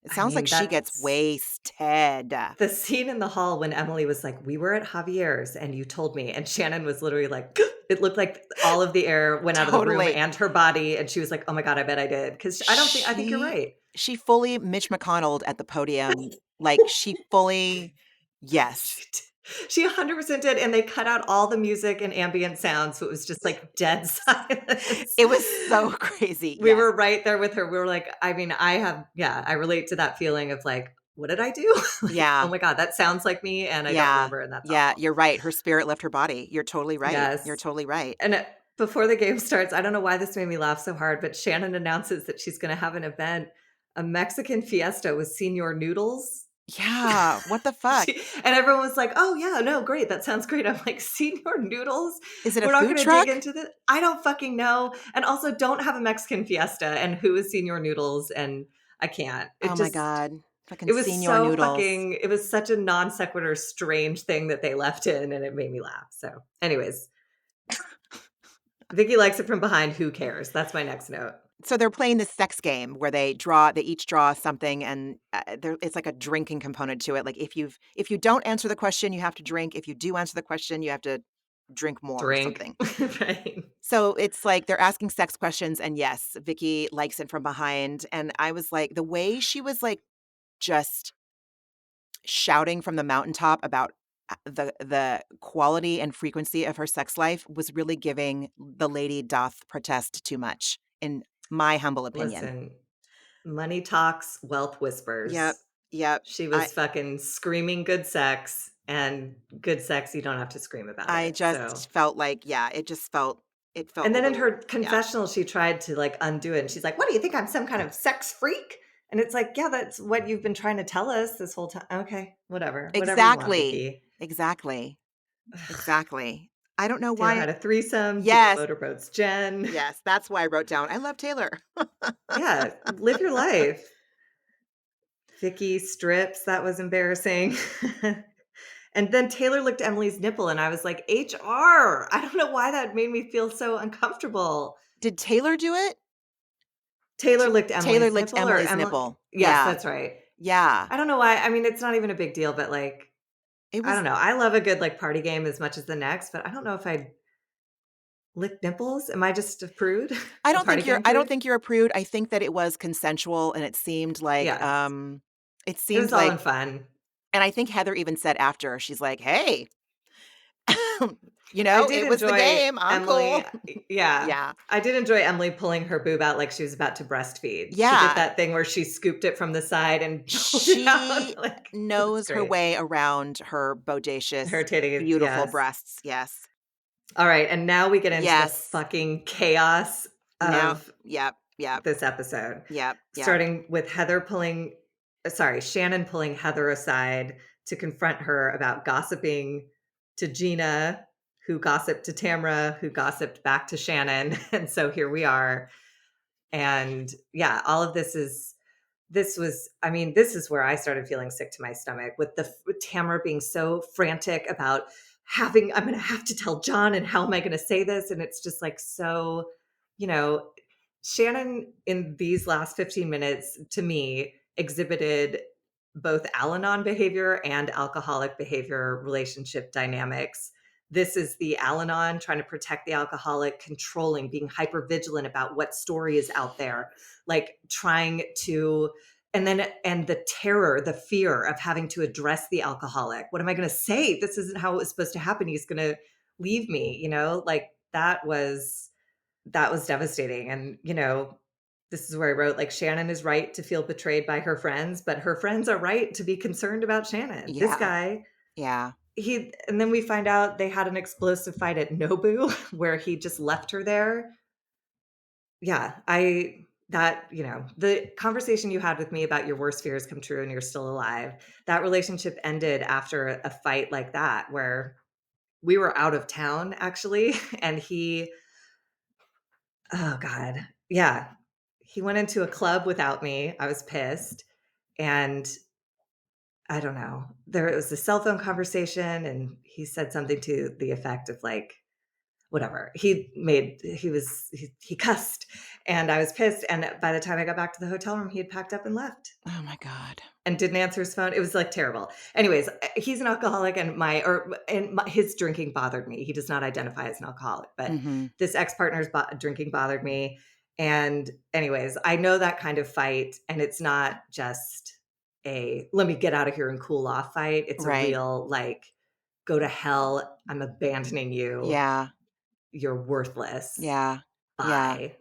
It I sounds like mean, she gets that's wasted. the scene in the hall when Emily was like, "We were at Javier's and you told me." And Shannon was literally like, it looked like all of the air went out of the room Totally. and her body. And she was like, "Oh my God, I bet I did." Because I think you're She right. she fully Mitch McConnelled at the podium, like, she fully She yes. did. She 100% did, and they cut out all the music and ambient sound, so it was just, like, dead silence. It was so crazy, We yes. were right there with her. We were like I mean, I relate to that feeling of, like, "What did I do?" Like, "Oh Yeah, my god, that sounds like me, and I don't yeah, remember, and that's yeah, awful." you're right, her spirit left her body. You're totally right. You're Yes, totally right. and Before the game starts, I don't know why this made me laugh so hard, but Shannon announces that she's gonna have an event, a Mexican fiesta with Señor Noodles. Yeah, what the fuck? And everyone was like, "Oh, yeah, no, great, that sounds great." I'm like, "Señor Noodles? Is it a We're not food gonna dig truck? into the." I don't fucking know, and also don't have a Mexican fiesta, and who is Señor Noodles, and I can't. Oh my god. Fucking It was Señor so Noodles. fucking it was such a non sequitur strange thing that they left in, and it made me laugh, so, anyways, Vicky likes it from behind, who cares? That's my next note. So they're playing this sex game where they each draw something and, there it's like a drinking component to it, like, if you don't answer the question, you have to drink, if you do answer the question, you have to drink more or Drink. something. Right. So it's like they're asking sex questions, and yes, Vicky likes it from behind, and I was like the way she was, like, just shouting from the mountaintop about, the quality and frequency of her sex life was really giving "The lady doth protest too much," in my humble opinion. Listen, money talks, wealth Yep, whispers. yep. She I was fucking screaming good sex, and good sex, you don't have to scream about I it, so just felt like yeah, it felt and a then in little her yeah. confessional, she tried to, like, undo it, and she's like, "What do you think, I'm some kind of sex freak?" And it's like, "Yeah, that's what you've been trying to tell us this whole time." Okay, whatever. Whatever you want, Exactly. Vicky. Exactly. Exactly. I don't know Taylor why had a threesome, Gina yes, motorboats Jen. yes, that's why I wrote down, "I love Taylor." Yeah, live your life. Vicky strips, that was embarrassing. And then Taylor licked Emily's nipple, and I was like, "HR." I don't know why that made me feel so uncomfortable. Did Taylor do it? Taylor T licked Taylor Emily's licked nipple or Emily's Emily nipple. Yes, Yeah, that's right. yeah. I don't know why, I mean, it's not even a big deal, but, like, It I was don't know. I love a good, like, party game as much as the next, but I don't know if I'd lick nipples. Am I just a prude? A party game I don't prude? think you're a prude, I think that it was consensual, and Yes. it It was seemed all in like fun. and I think Heather even said after, she's like, "Hey, I did it was the enjoy game, I'm Emily cool." yeah. Yeah. I did enjoy Emily pulling her boob out like she was about to breastfeed. She did Yeah. that thing where she scooped it from the side and pulled it She out, like, it was knows her great. way around her bodacious, Her titties, beautiful yes. breasts, yes. Alright, and now we get into the Yes. fucking chaos Now of yep, yep, this episode, yep, yep. starting with Heather pulling sorry, Shannon pulling Heather aside to confront her about gossiping to Gina, who gossiped to Tamra, who gossiped back to Shannon, and so here we are, and yeah, all of this was I mean, this is where I started feeling sick to my stomach with Tamara being so frantic about having I'm gonna have to tell John and how am I gonna say this? And it's just like so, you know, Shannon in these last 15 minutes to me exhibited both Al-Anon behavior and alcoholic behavior relationship dynamics. This is the Al-Anon trying to protect the alcoholic, controlling, being hyper vigilant about what story is out there, like trying to and the terror, the fear of having to address the alcoholic. What am I going to say? This isn't how it was supposed to happen. He's going to leave me, like that was devastating. And, this is where I wrote like Shannon is right to feel betrayed by her friends, but her friends are right to be concerned about Shannon. This Yeah, guy, yeah, he and then we find out they had an explosive fight at Nobu where he just left her there. Yeah, the conversation you had with me about your worst fears come true and you're still alive, that relationship ended after a fight like that where we were out of town actually, and oh god, yeah, he went into a club without me. I was pissed, and I don't know. There was a cell phone conversation, and he said something to the effect of like, whatever. He cussed, and I was pissed, and by the time I got back to the hotel room, he had packed up and left oh my god. and didn't answer his phone. It was, like, terrible. Anyways, he's an alcoholic his drinking bothered me. He does not identify as an alcoholic, but Mhm. this ex-partner's drinking bothered me, and anyways, I know that kind of fight, and it's not just a, "Let me get out of here and cool off" fight. It's a Right. real, like, "Go to hell. I'm abandoning you. Yeah, You're worthless. yeah, yeah. Bye."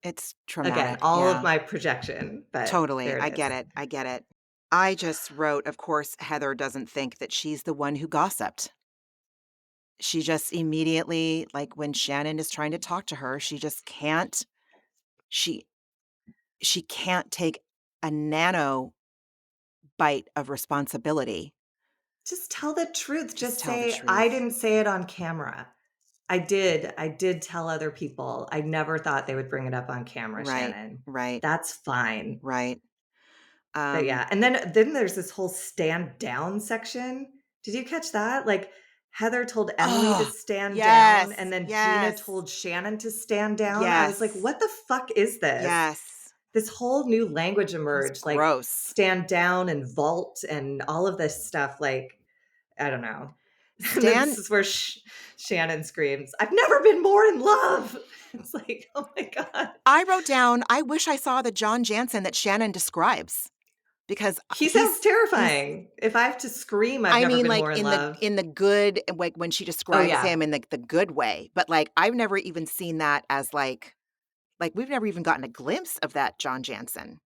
It's Again, traumatic, all of yeah. my projection, but Totally, there it I is. get it, I get it. I just wrote, of course, Heather doesn't think that she's the one who gossiped. she just immediately, like, when Shannon is trying to talk to her, she just can't she she can't take a nano bite of responsibility. Just tell the truth. Just Just tell the say, "I truth. didn't say it on camera. I did tell other people. I never thought they would bring it up on camera, Right, Shannon. right, That's fine." right. But yeah, and then there's this whole stand down section. Did you catch that? Like, Heather told Emily to Oh, stand down, and yes, then Gina yes, told Shannon to stand down. I was like, yes, "What the fuck is this?" yes. This whole new language It was emerged, like gross. stand down and vault and all of this stuff, like, I don't know. And then this Stan is where Shannon screams, "I've never been more in love." It's like, "Oh my god." I wrote down, "I wish I saw the John Jansen that Shannon describes," because, He sounds he's terrifying. If I have to scream, "I've I never mean, been like, more in love." in the good, like, when she Oh, describes yeah. him in the good way, but, like, I've never even seen that as, like, we've never even gotten a glimpse of that John Jansen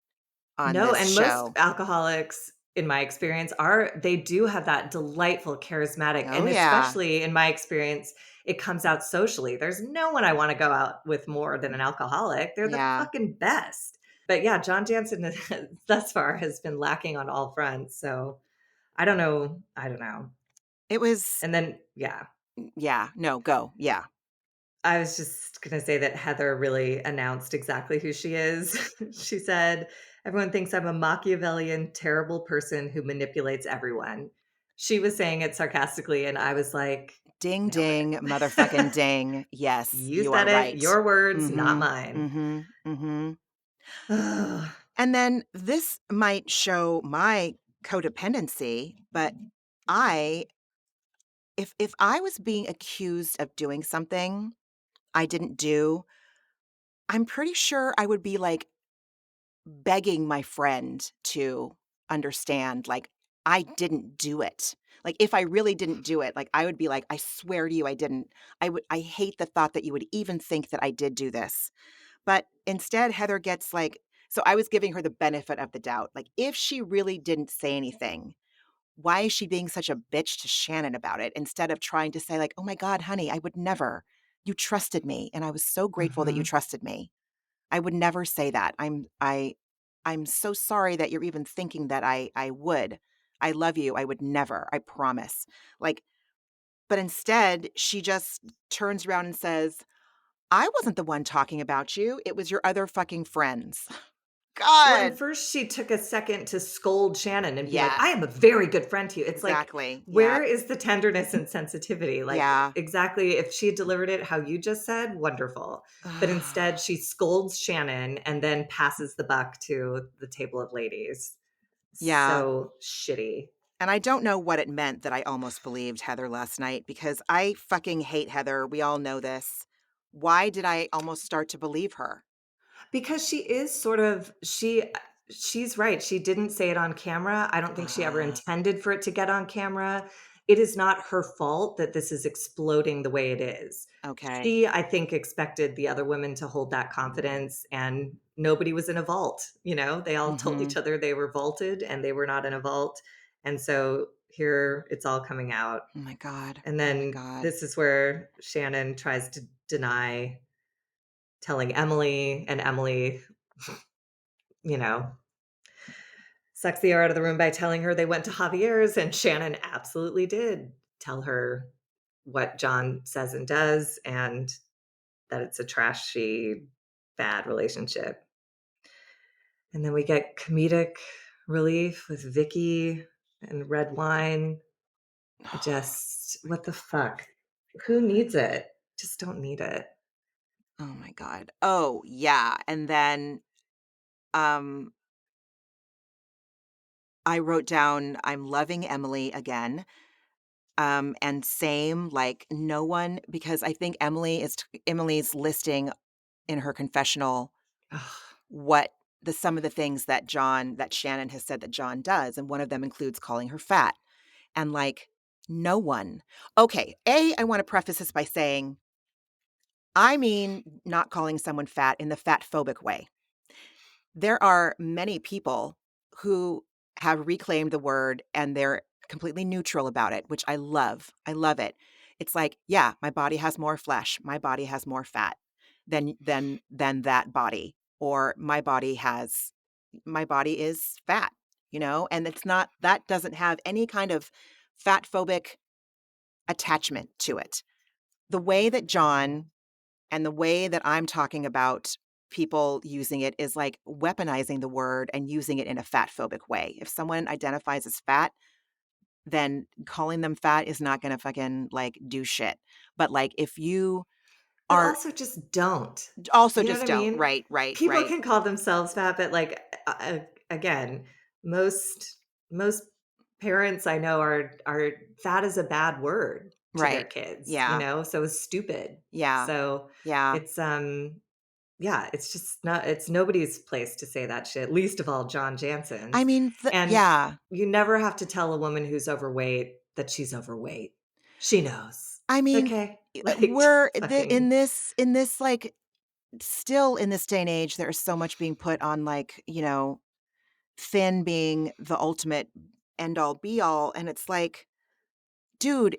on No, this and most show. alcoholics, in my experience, are they do have that delightful, charismatic, Oh, and yeah. especially in my experience, it comes out socially. There's no one I wanna go out with more than an alcoholic. They're the Yeah. fucking best. But yeah, John Jansen thus far has been lacking on all fronts, so I don't know. It was And then yeah, yeah, no, go, yeah. I was just gonna say that Heather really announced exactly who she is. She said, "Everyone thinks I'm a Machiavellian, terrible person who manipulates everyone." She was saying it sarcastically, and I was like, Ding, "Nailed ding, it." motherfucking ding. Yes, You you are said it, right. your words, not Mhm, mine. mhm, mhm. Ugh. And then this might show my codependency, but I if I was being accused of doing something I didn't do, I'm pretty sure I would be, like, begging my friend to understand, like, I didn't do it. Like, if I really didn't do it, like, I would be like, "I swear to you I didn't. I hate the thought that you would even think that I did do this." But instead, Heather gets, like, so I was giving her the benefit of the doubt. Like, if she really didn't say anything, why is she being such a bitch to Shannon about it instead of trying to say, like, "Oh my god, honey, I would never. You trusted me, and I was so grateful that you Mhm. trusted me. I would never say that. I'm so sorry that you're even thinking that I would. I love you. I would never. I promise." Like, but instead, she just turns around and says, "I wasn't the one talking about you. It was your other fucking friends." Well, and God. first she took a second to scold Shannon and be like, "I Yes. am a very good friend to you." It's like, Exactly. Yeah. where is the tenderness and sensitivity? Like, Yeah. exactly if she had delivered it how you just said, wonderful. But instead, she scolds Shannon and then passes the buck to the table of ladies. Yeah. So shitty. And I don't know what it meant that I almost believed Heather last night because I fucking hate Heather. We all know this. Why did I almost start to believe her? Because she is sort of she's right, she didn't say it on camera. I don't think she ever Uh, intended for it to get on camera. It is not her fault that this is exploding the way it is. okay. She, I think, expected the other women to hold that confidence, and nobody was in a vault, you know? They all told each Mhm. other they were vaulted, and they were not in a vault, and so here it's all coming out. Oh my god. And Oh my then god. this is where Shannon tries to deny telling Emily, and Emily, you know, sucks the air out of the room by telling her they went to Javier's, and Shannon absolutely did tell her what John says and does, and that it's a trashy, bad relationship. And then we get comedic relief with Vicki and red wine. I Oh just, my what the god. fuck? Who needs it? Just don't need it. Oh my god. Oh, yeah, and then, um, I wrote down, "I'm loving Emily again." And same, like, no one because I think Emily's listing in her confessional Ugh. what some of the things that Shannon has said that John does, and one of them includes calling her fat, and, like, no one okay, I wanna preface this by saying, I mean not calling someone fat in the fat phobic way. There are many people who have reclaimed the word, and they're completely neutral about it, which I love. I love it. It's like, yeah, my body has more flesh, my body has more fat than that body, or my body is fat, and it's not that doesn't have any kind of fat phobic attachment to it. The way that John and the way that I'm talking about people using it is like weaponizing the word and using it in a fat phobic way. If someone identifies as fat, then calling them fat is not gonna fucking, like, do shit. But, like, if you But are also just don't. also You know what just I don't. mean? Right, right, People right, can call themselves fat, but like again, most parents I know are fat is a bad word to their right. kids, Yeah, so is stupid. yeah, So yeah. it's yeah, it's just not it's nobody's place to say that shit, least of all John I Jansen's. mean, And yeah. you never have to tell a woman who's overweight that she's overweight. She knows. I mean, Okay? Like we're the fucking in this, like still in this day and age, there's so much being put on, like, thin being the ultimate end all be all, and it's like, dude,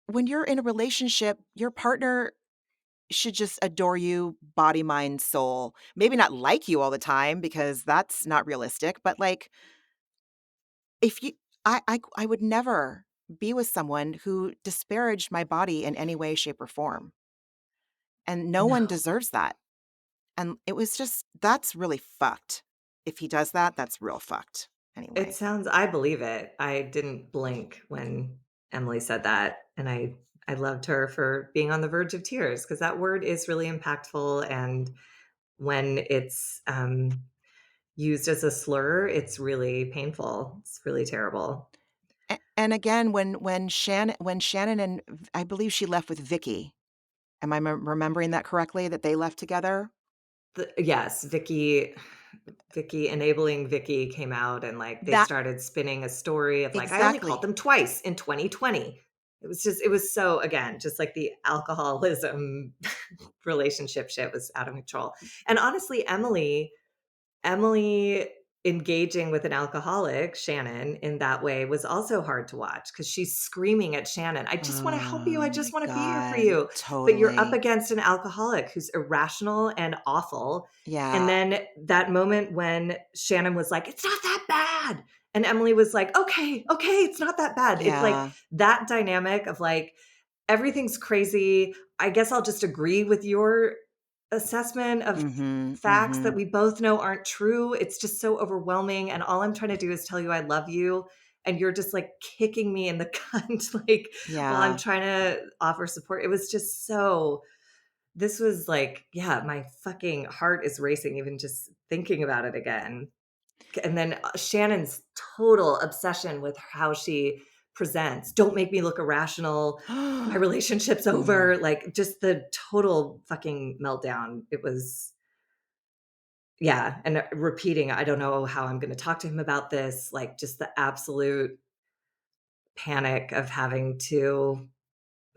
when you're in a relationship, your partner should just adore you body, mind, soul. Maybe not like you all the time because that's not realistic, but, like, if you I would never be with someone who disparaged my body in any way, shape, or form, and no one no. deserves that, and it was just that's really fucked. If he does that, that's real fucked. It Anyway. sounds I believe it. I didn't blink when Emily said that, and I loved her for being on the verge of tears because that word is really impactful, and when it's, used as a slur, it's really painful. It's really terrible. And again, when Shannon and I believe she left with Vicki. Am I remembering that correctly, that they left together? Yes, Vicki enabling Vicki came out and, like, they That started spinning a story of, like, "I only called exactly. them twice in 2020." It was so again, just like the alcoholism relationship shit was out of control. And honestly, Emily engaging with an alcoholic, Shannon, in that way was also hard to watch because she's screaming at Shannon, "I just wanna help you, Oh I my just wanna be here for god. you." But you're up Totally. against an alcoholic who's irrational and awful, and Yeah. then that moment when Shannon was like, "It's not that bad," and Emily was like, "Okay, okay, it's not that bad." It's like Yeah. that dynamic of, like, everything's crazy. I guess I'll just agree with your assessment of Mhm, facts that mhm. we both know aren't true. It's just so overwhelming. And all I'm trying to do is tell you I love you. And you're just like kicking me in the cunt, like while I'm Yeah. trying to offer support. It was just so, this was like, yeah, my fucking heart is racing even just thinking about it again. And then Shannon's total obsession with how she presents. Don't make me look irrational. My relationship's Mm. over. Like just the total fucking meltdown. It was, yeah. And repeating, I don't know how I'm going to talk to him about this. Like just the absolute panic of having to,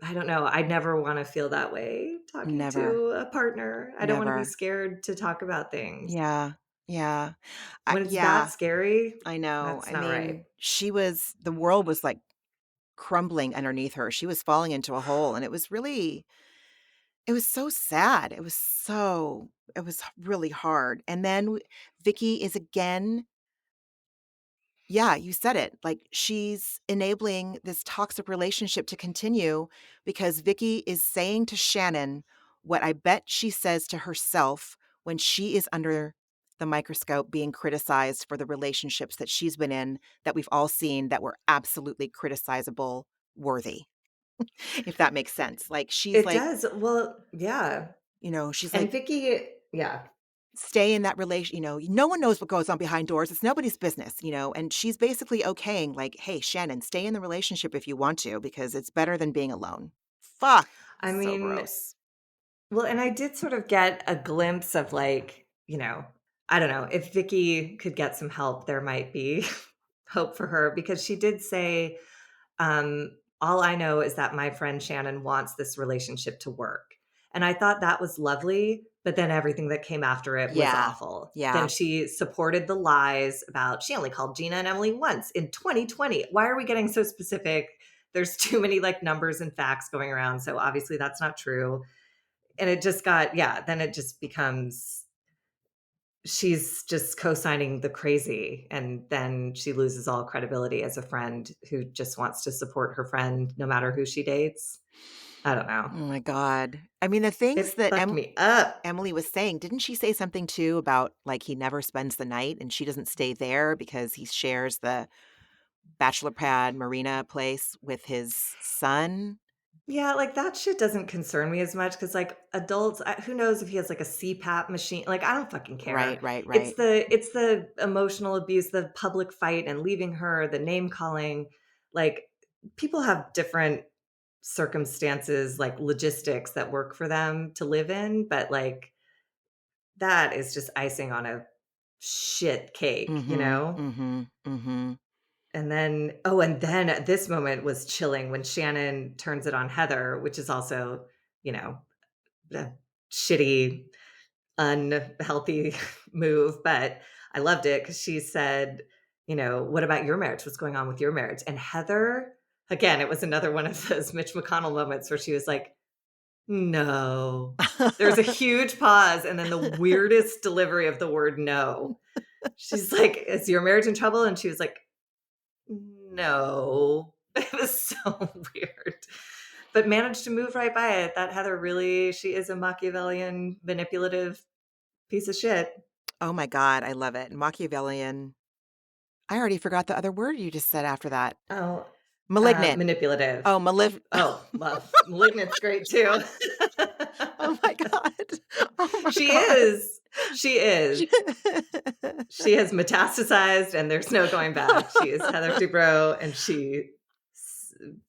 I don't know. I never want to feel that way talking Never, to a partner. I don't want to be never. scared to talk about things. Yeah, yeah. When it's that Yeah, scary, I know. that's I not right. mean, the world was, like, crumbling underneath her. She was falling into a hole, and it was so sad. It was really hard. And then Vicky is again, yeah, you said it. Like she's enabling this toxic relationship to continue because Vicky is saying to Shannon what I bet she says to herself when she is under the microscope being criticized for the relationships that she's been in that we've all seen that were absolutely criticizable worthy, if that makes sense. Like she's It like, does. Well, yeah. she's And like, Vicky, yeah. stay in that relation, no one knows what goes on behind doors. It's nobody's business, and she's basically okaying like, "Hey, Shannon, stay in the relationship if you want to because it's better than being alone." Fuck, I so mean, gross. well, and I did sort of get a glimpse of like, I don't know, if Vicky could get some help, there might be hope for her because she did say, all I know is that my friend Shannon wants this relationship to work. And I thought that was lovely, but then everything that came after it was Yeah. awful. Then Yeah. she supported the lies about she only called Gina and Emily once in 2020. Why are we getting so specific? there's too many like numbers and facts going around. So obviously that's not true. And it just got, then it just becomes, she's just co-signing the crazy. And then she loses all credibility as a friend who just wants to support her friend no matter who she dates. I don't know. Oh my God. I mean, the things It that fucked me up. Emily was saying, didn't she say something too about like he never spends the night and she doesn't stay there because he shares the bachelor pad marina place with his son? Yeah, like that shit doesn't concern me as much because like adults, who knows if he has like a CPAP machine? Like I don't fucking Right, care. right, It's right. the emotional abuse, the public fight, and leaving her, the name calling. Like people have different circumstances, like logistics that work for them to live in, but like that is just icing on a shit cake, you Mhm, know? mhm, mhm. And then this moment was chilling when Shannon turns it on Heather, which is also, you know, a shitty, unhealthy move. But I loved it because she said, what about your marriage? What's going on with your marriage? And Heather, again, it was another one of those Mitch McConnell moments where she was like, no. There's a huge pause and then the weirdest delivery of the word no. She's like, is your marriage in trouble? And she was like, no. It was so weird, but managed to move right by it. That Heather really, she is a Machiavellian, manipulative piece of shit. Oh my God, I love it. Machiavellian. I already forgot the other word you just said after that. Oh, Malignant. manipulative. Oh, Oh, well, malignant's great too. Oh my God. Oh my She God. is. She is. She has metastasized and there's no going back. She is Heather Dubrow and she's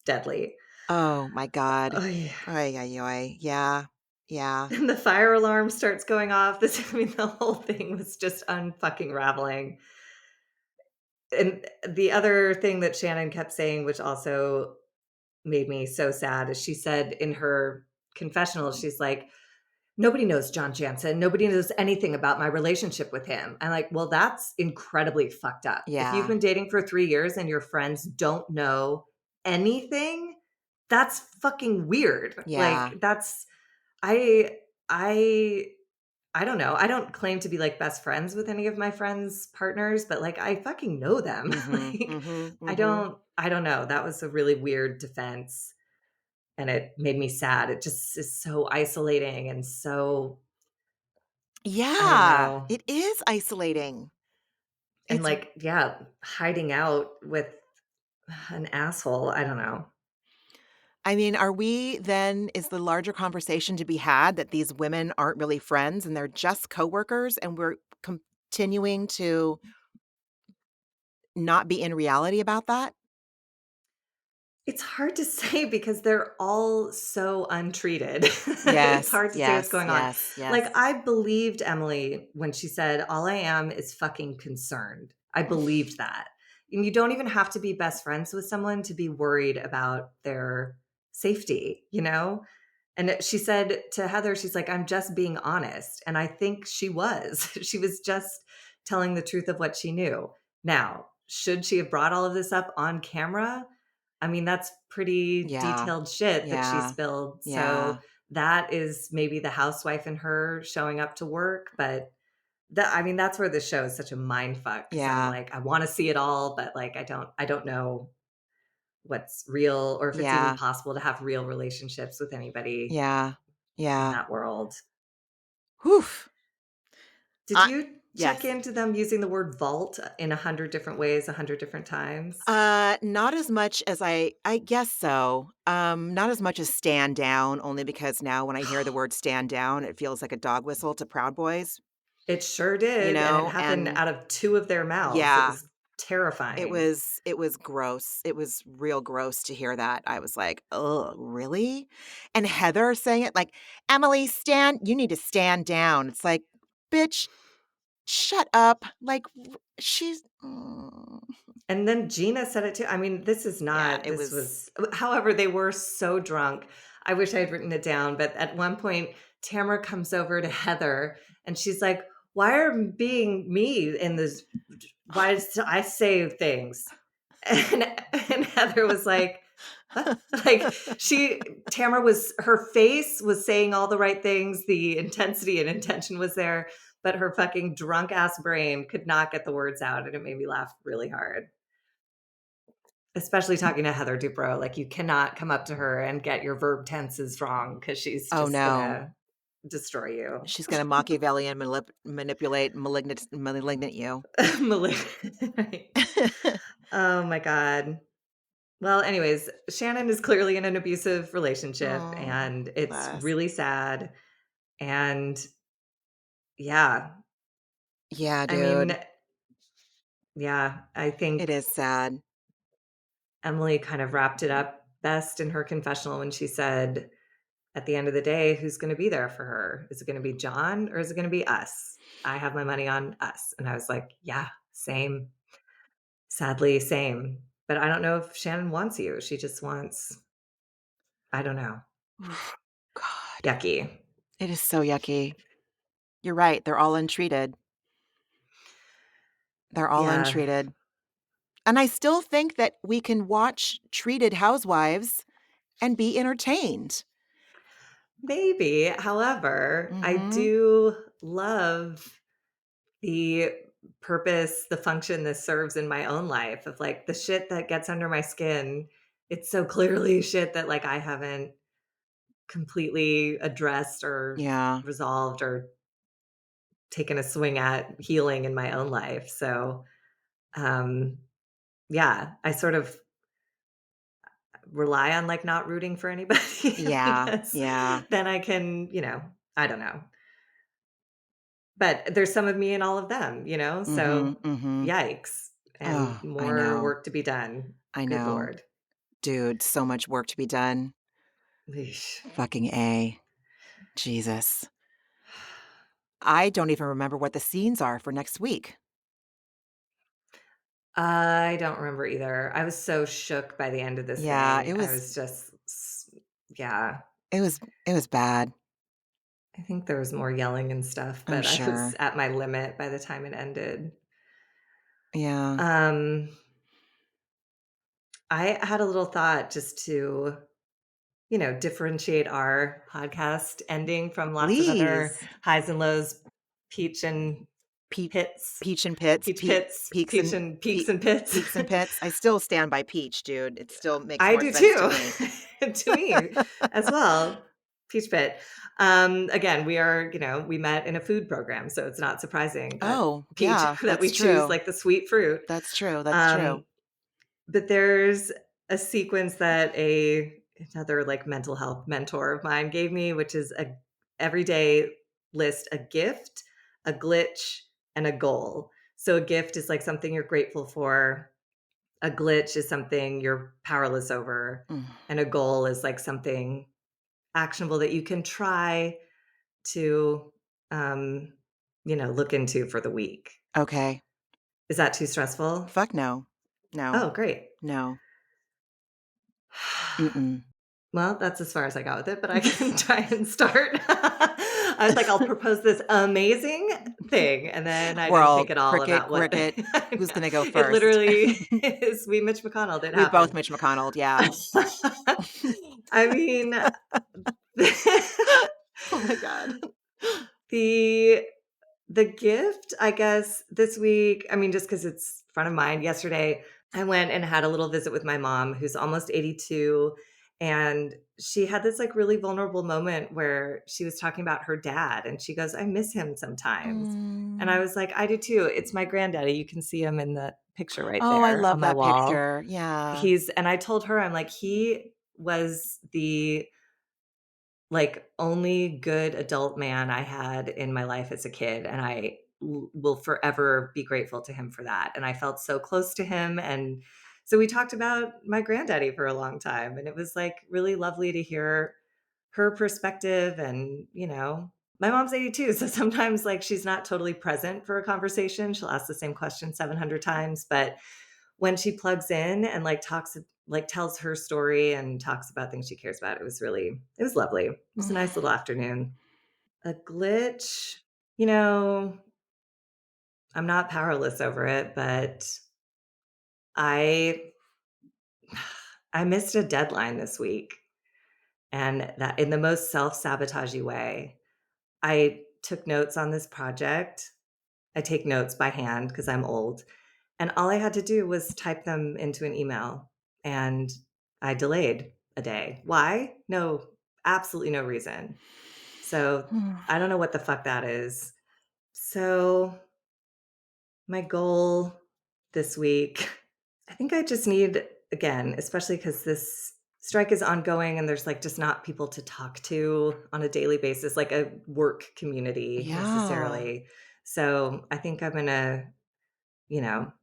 deadly. Oh my God. Oh, yeah. Ay, ay, ay. Yeah. Yeah. And the fire alarm starts going off. The whole thing was just unfucking raveling. And the other thing that Shannon kept saying, which also made me so sad, is she said in her confessional, she's like, nobody knows John Jansen. Nobody knows anything about my relationship with him. I'm like, well, that's incredibly fucked up. If you've Yeah. been dating for 3 years and your friends don't know anything, that's fucking weird. Yeah. Like that's I I I don't know. I don't claim to be like best friends with any of my friends' partners, but like I fucking know them. Mhm. Like Mhm. I Mhm. don't I don't know. That was a really weird defense and it made me sad. It just is so isolating and so I don't Yeah. know. It is isolating. And It's like, yeah, hiding out with an asshole. I don't know. I mean, are we then is the larger conversation to be had that these women aren't really friends and they're just coworkers and we're continuing to not be in reality about that? It's hard to say because they're all so untreated. It's Yes. hard to say what's Yes. going on. Yes. Like, Yes. I believed Emily when she said, all I am is fucking concerned. I believed that. And you don't even have to be best friends with someone to be worried about their safety, you know? And she said to Heather, she's like, I'm just being honest. And I think she was. She was just telling the truth of what she knew. Now, should she have brought all of this up on camera? I mean, that's pretty Yeah. detailed shit that she Yeah. spilled. So Yeah. that is maybe the housewife in her showing up to work. But that, I mean, that's where the show is such a mind fuck because I'm Yeah. like, I want to see it all, but like, I don't know what's real or if it's even Yeah. possible to have real relationships with anybody Yeah. in Yeah. that world. Whew. Did I you check yes. into them using the word vault in 100 different ways, 100 different times? Not as much as I guess so. Not as much as stand down, only because now when I hear the word stand down, it feels like a dog whistle to Proud Boys, It sure did, and it happened and out of 2 of their mouths. It yeah, was terrifying. it was gross. It was real gross to hear that. I was like, "Oh, really?" And Heather saying it like, "Emily, you need to stand down." It's like, "Bitch, shut up." Like she's And then Gina said it too. I mean, yeah, it this was was however, they were so drunk. I wish I had written it down, but at one point, Tamara comes over to Heather and she's like, "Why are being me in this? Why does I say things?" And Heather was like, Like, her face was saying all the right things, the intensity and intention was there, but her fucking drunk ass brain could not get the words out, and it made me laugh really hard. Especially talking to Heather Dubrow, like, you cannot come up to her and get your verb tenses wrong because she's Oh, just no. gonna destroy you. She's gonna Machiavellian manipulate malignant you. Mali Right. Oh my god. Well, anyways, Shannon is clearly in an abusive relationship, Oh, and it's bless. really sad, and yeah, Yeah, I mean, dude. yeah, I It think is sad. Emily kind of wrapped it up best in her confessional when she said, "At the end of the day, who's gonna be there for her? Is it gonna be John or is it gonna be us? I have my money on us." And I was like, "Yeah, same. Sadly, same." But I don't know if Shannon wants you. She just wants I don't know. God. Yucky. It is so yucky. You're right, they're all untreated. They're all Yeah, untreated. And I still think that we can watch treated housewives and be entertained. maybe. However, I Mhm. do love the purpose, the function this serves in my own life of, like, the shit that gets under my skin. It's so clearly shit that, like, I haven't completely addressed or Yeah. resolved or taken a swing at healing in my own life. So, um, yeah, I sort of rely on, like, not rooting for anybody, I Yeah. guess. Yeah. Then I can, I don't know. But there's some of me in all of them, Mhm, So, mhm. yikes, and Oh, I more know. work to be done. I Good know. lord. Dude, so much work to be done. Eesh. Fucking A. Jesus. I don't even remember what the scenes are for next week. I don't remember either. I was so shook by the end of this Yeah, thing. I was just yeah. it was it was bad. I think there was more yelling and stuff, I'm but I was sure. at my limit by the time it ended. Yeah. Um, I had a little thought just to, differentiate our podcast ending from lots of other Please. highs and lows, peach and Pe pits, peach and pits, peach pits, peaks peach and and peaks pe and pits. peaks and pits. I still stand by peach, dude. It still makes I more do sense to too, me. to me as well. Peach pit. Again, we met in a food program, so it's not surprising that Oh, peach yeah, that we that's choose true. like the sweet fruit. That's true, that's true. Um, but there's a sequence that another like mental health mentor of mine gave me, which is a everyday list, a gift, a glitch, and a goal. So a gift is like something you're grateful for. A glitch is something you're powerless over, Mm, and a goal is like something actionable that you can try to, um, look into for the week. okay. Is that too stressful? Fuck no. No. Oh, great. No. Mm-mm. Well, that's as far as I got with it, but I can try and start. I was like, I'll propose this amazing thing, and then I We're didn't all think at all cricket, about what cricket. I Who's know. gonna go It first? literally is we Mitch McConnell did We both happen. Mitch McConnell, yeah. I mean, Oh my god. the the gift, I guess, this week, I mean, just because it's front of mind, yesterday, I went and had a little visit with my mom, who's almost 82, and she had this, like, really vulnerable moment where she was talking about her dad, and she goes, "I miss him sometimes." And I Mm. was like, "I do too. It's my granddaddy." You can see him in the picture right Oh, I there on love my that wall. picture. Yeah. And I told her, I'm like, "He was the like, only good adult man I had in my life as a kid, and I will forever be grateful to him for that, and I felt so close to him, and so we talked about my granddaddy for a long time, and it was, like, really lovely to hear her perspective and, my mom's 82, so sometimes, like, she's not totally present for a conversation, she'll ask the same question 700 times, but when she plugs in and, tells her story and talks about things she cares about, it was lovely. It was a nice little afternoon. A glitch, you know, I'm not powerless over it, but I I missed a deadline this week, and that in the most self-sabotagey way. I took notes on this project. I take notes by hand because I'm old, and all I had to do was type them into an email, and I delayed a day. Why? No, absolutely no reason. So, I don't know what the fuck that is. So, my goal this week, I think I just need, again, especially because this strike is ongoing and there's like just not people to talk to on a daily basis, like a work community Yeah. necessarily. So I think I'm going to, you know,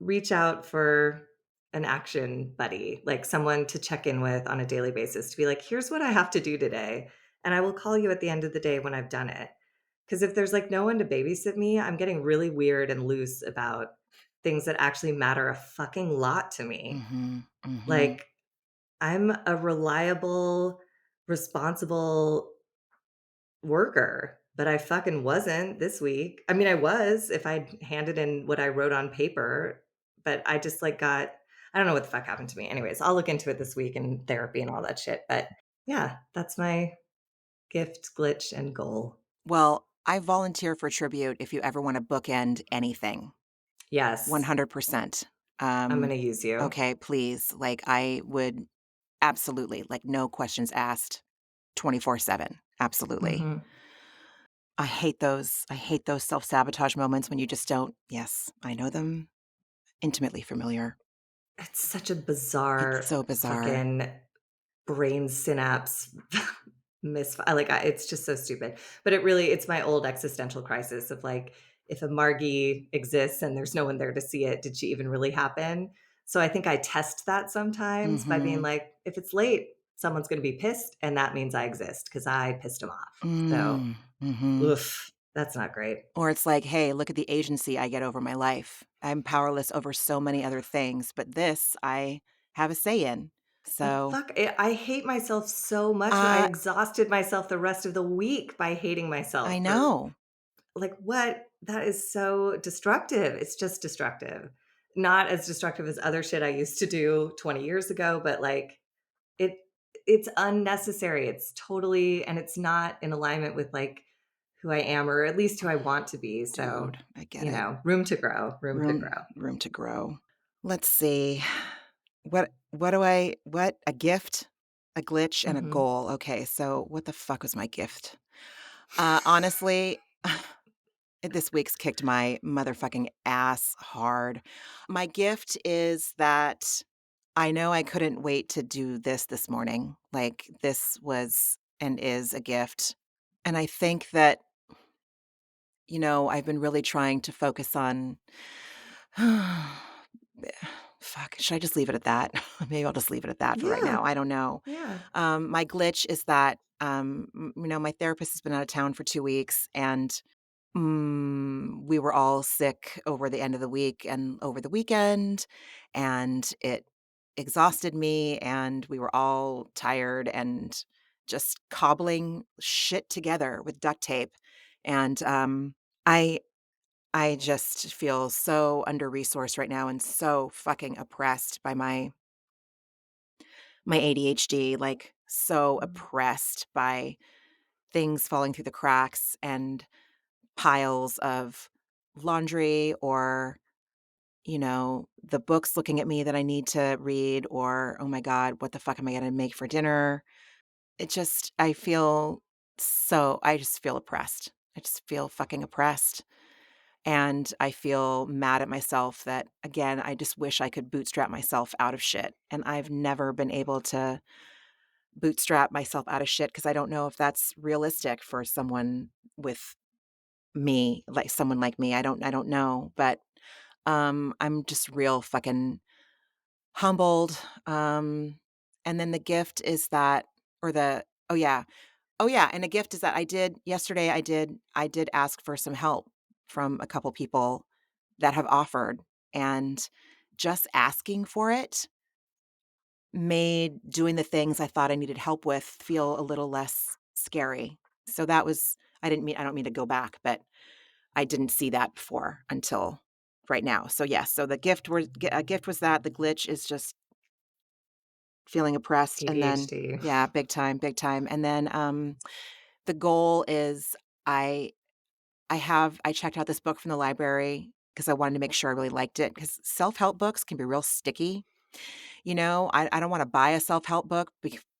reach out for an action buddy, like someone to check in with on a daily basis to be like, here's what I have to do today. And I will call you at the end of the day when I've done it. Because if there's like no one to babysit me, I'm getting really weird and loose about things that actually matter a fucking lot to me. Mhm. Mhm. Like, I'm a reliable, responsible worker, but I fucking wasn't this week. I mean, I was if I'd handed in what I wrote on paper, but I just like got I don't know what the fuck happened to me. Anyways, I'll look into it this week in therapy and all that shit. But yeah, that's my gift, glitch, and goal. Well, I volunteer for tribute if you ever wanna bookend anything. Yes, 100%. I'm Um, gonna use you. okay, please, like, I would absolutely, like, no questions asked, 24/7. Absolutely. Mhm. I hate those self-sabotage moments when you just don't yes, I know them intimately familiar. It's such a It's bizarre so bizarre. fucking brain synapse it's just so stupid. But it's my old existential crisis of like, if a Margie exists and there's no one there to see it, did she even really happen? So I think I test that sometimes by being Mhm. like, if it's late, someone's going to be pissed, and that means I exist because I pissed him off. So, Mm. Mhm. oof, that's not great. Or it's like, "Hey, look at the agency I get over my life. I'm powerless over so many other things, but this I have a say in." Well, So, fuck, I hate myself so much. I uh, exhausted myself the rest of the week by hating I myself for know. like, what? That is so destructive. It's just destructive. Not as destructive as other shit I used to do 20 years ago, but like it it's unnecessary. It's totally and it's not in alignment with like who I am or at least who I want to be. So, Dude, I get it. room to grow, room to grow. Room to grow. Let's see. What a gift, a glitch, and a Mhm. goal. Okay, so what the fuck was my gift? Honestly, this week's kicked my motherfucking ass hard. My gift is that I know I couldn't wait to do this morning. Like, this was and is a gift. And I think that, I've been really trying to focus on fuck, should I just leave it at that? Maybe I'll just leave it at that for right Yeah. now. I don't know. Yeah. My glitch is that, my therapist has been out of town for 2 weeks, and we were all sick over the end of the week and over the weekend, and it exhausted me, and we were all tired and just cobbling shit together with duct tape. And I I just feel so under-resourced right now and so fucking oppressed by my ADHD, like, so Mhm. oppressed by things falling through the cracks and piles of laundry or, the books looking at me that I need to read or, "Oh my god, what the fuck am I gonna make for dinner?" It just I just feel oppressed. I just feel fucking oppressed. And I feel mad at myself that, again, I just wish I could bootstrap myself out of shit. And I've never been able to bootstrap myself out of shit because I don't know if that's realistic for someone with me, like someone like me. I don't know. But I'm just real fucking humbled. And then the gift is that, or the, oh yeah. Oh yeah. And a gift is that yesterday I did ask for some help from a couple people that have offered, and just asking for it made doing the things I thought I needed help with feel a little less scary. So that was I don't mean to go back, but I didn't see that before until right now. So yes, so the gift was a gift was that the glitch is just feeling oppressed, and then ADHD. yeah, big time, and then, the goal is I I checked out this book from the library because I wanted to make sure I really liked it. Because self-help books can be real sticky, I don't wanna buy a self-help book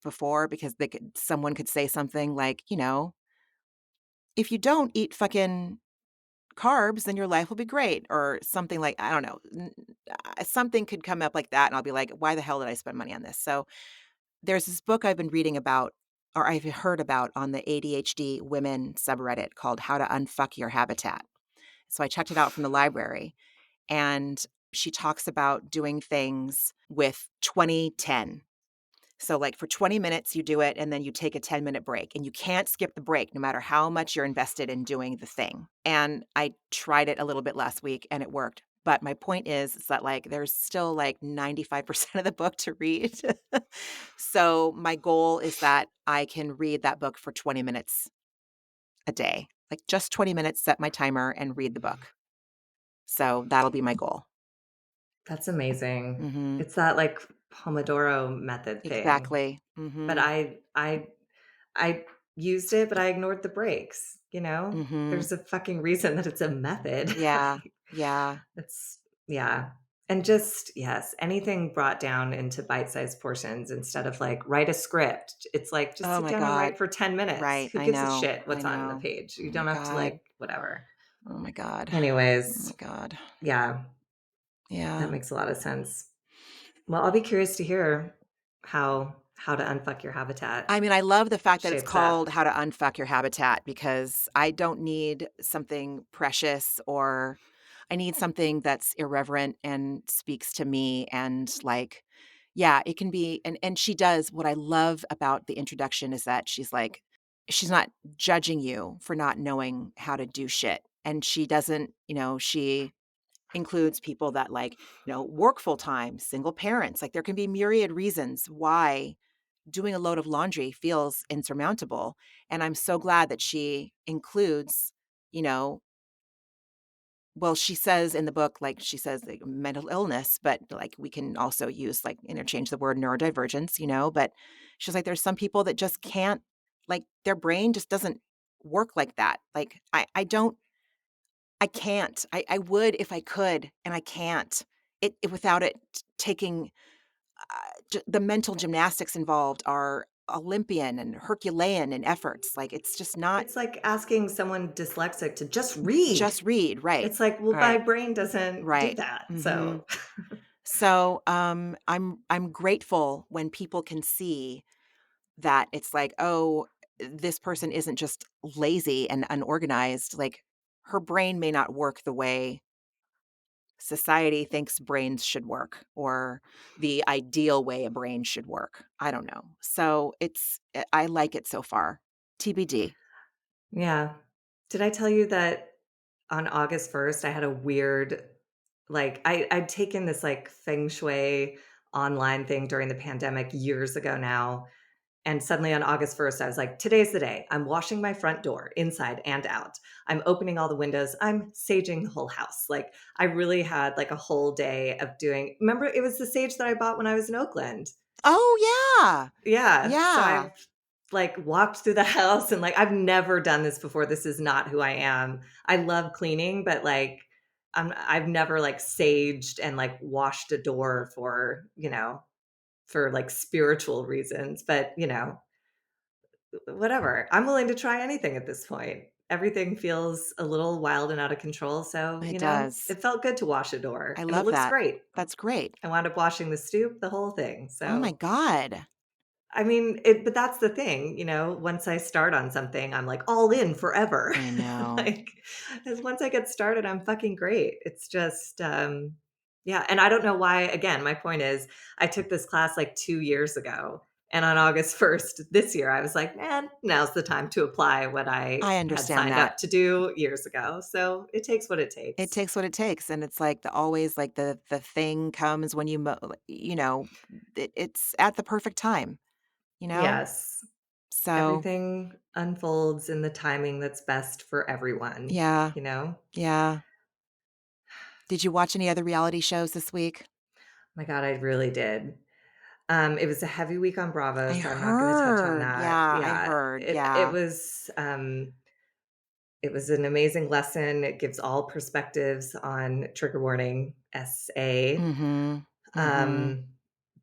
before because someone could say something like, "If you don't eat fucking carbs, then your life will be great," or something like I don't know, something could come up like that, and I'll be like, "Why the hell did I spend money on this?" So, there's this book I've been reading about or I've heard about on the ADHD women subreddit called How to Unfuck Your Habitat. So I checked it out from the library, and she talks about doing things with 20-10. So, like, for 20 minutes, you do it, and then you take a 10-minute break, and you can't skip the break no matter how much you're invested in doing the thing. And I tried it a little bit last week, and it worked. But my point is that, like, there's still, like, 95% of the book to read. So, my goal is that I can read that book for 20 minutes a day. Like, just 20 minutes, set my timer, and read the book. So, that'll be my goal. That's amazing. Mhm. It's that, like, Pomodoro method thing. Exactly. But Mhm. I used it, but I ignored the breaks, you know? Mhm. There's a fucking reason that it's a method. Yeah. Yeah. It's yeah. And just yes, anything brought down into bite-sized portions instead of, like, write a script. It's like, just Oh sit my down and god. write for 10 minutes. Right, Who I gives a know, shit I what's on the know. page? You Oh my don't have to, god. like whatever. Oh my god. Oh Anyways, my god. yeah, that Yeah. makes a lot of sense. Well, I'll be curious to hear how to unfuck your habitat I mean, I love the fact that it's shapes up. called How to Unfuck Your Habitat because I don't need something precious or I need something that's irreverent and speaks to me and like yeah, it can be and she does what I love about the introduction is that she's like she's not judging you for not knowing how to do shit. And she doesn't, she includes people that like, work full time, single parents. Like there can be myriad reasons why doing a load of laundry feels insurmountable. And I'm so glad that she includes, you know, well, she says in the book, like she says like mental illness, but like we can also use like interchange the word neurodivergence, but she's like, there's some people that just can't, like their brain just doesn't work like that. Like I don't, I can't. I would if I could, and I can't. Without it taking the mental gymnastics involved are Olympian and Herculean in efforts. Like it's just not It's like asking someone dyslexic to just read. just read, right? It's like, well, my Right. brain doesn't do Right. that. Mhm. So, So, I'm grateful when people can see that it's like, "Oh, this person isn't just lazy and unorganized." Like, her brain may not work the way society thinks brains should work or the ideal way a brain should work. I don't know. So, I like it so far. TBD. yeah. Did I tell you that on August 1st, I had a weird, like, I'd taken this like feng shui online thing during the pandemic years ago now. And suddenly on August 1st, I was like, today's the day. I'm washing my front door inside and out. I'm opening all the windows. I'm saging the whole house. Like, I really had like a whole day of doing, remember, it was the sage that I bought when I was in Oakland. Oh, yeah. Yeah. So Yeah. I've like walked through the house and like I've never done this before. This is not who I am. I love cleaning, but like I've never like saged and like washed a door for like spiritual reasons, but whatever. I'm willing to try anything at this point. Everything feels a little wild and out of control, so, It does. it felt good to wash a door I and it love looks that. great. That's great. I wound up washing the stoop, the whole thing. Oh my So god. I mean, but that's the thing, once I start on something, I'm like all in forever. I know. Like, as once I get started, I'm fucking great. It's just, yeah. And I don't know why, again, my point is I took this class like 2 years ago. And on August 1st this year, I was like, man, now's the time to apply what I I had understand signed that. up to do years ago. So it takes what it It takes. takes what it takes, and it's like always like the thing comes when it's at the perfect time, you know? Yes. So, Everything unfolds in the timing that's best for everyone, yeah. you know? Yeah. Did you watch any other reality shows this week? My god, I really did. It was a heavy week on Bravo, I so I'm not gonna touch on heard. that. Yeah, I Yeah, heard. it Yeah. was, it was an amazing lesson. It gives all perspectives on trigger warning, SA. Mhm. Mhm. Um,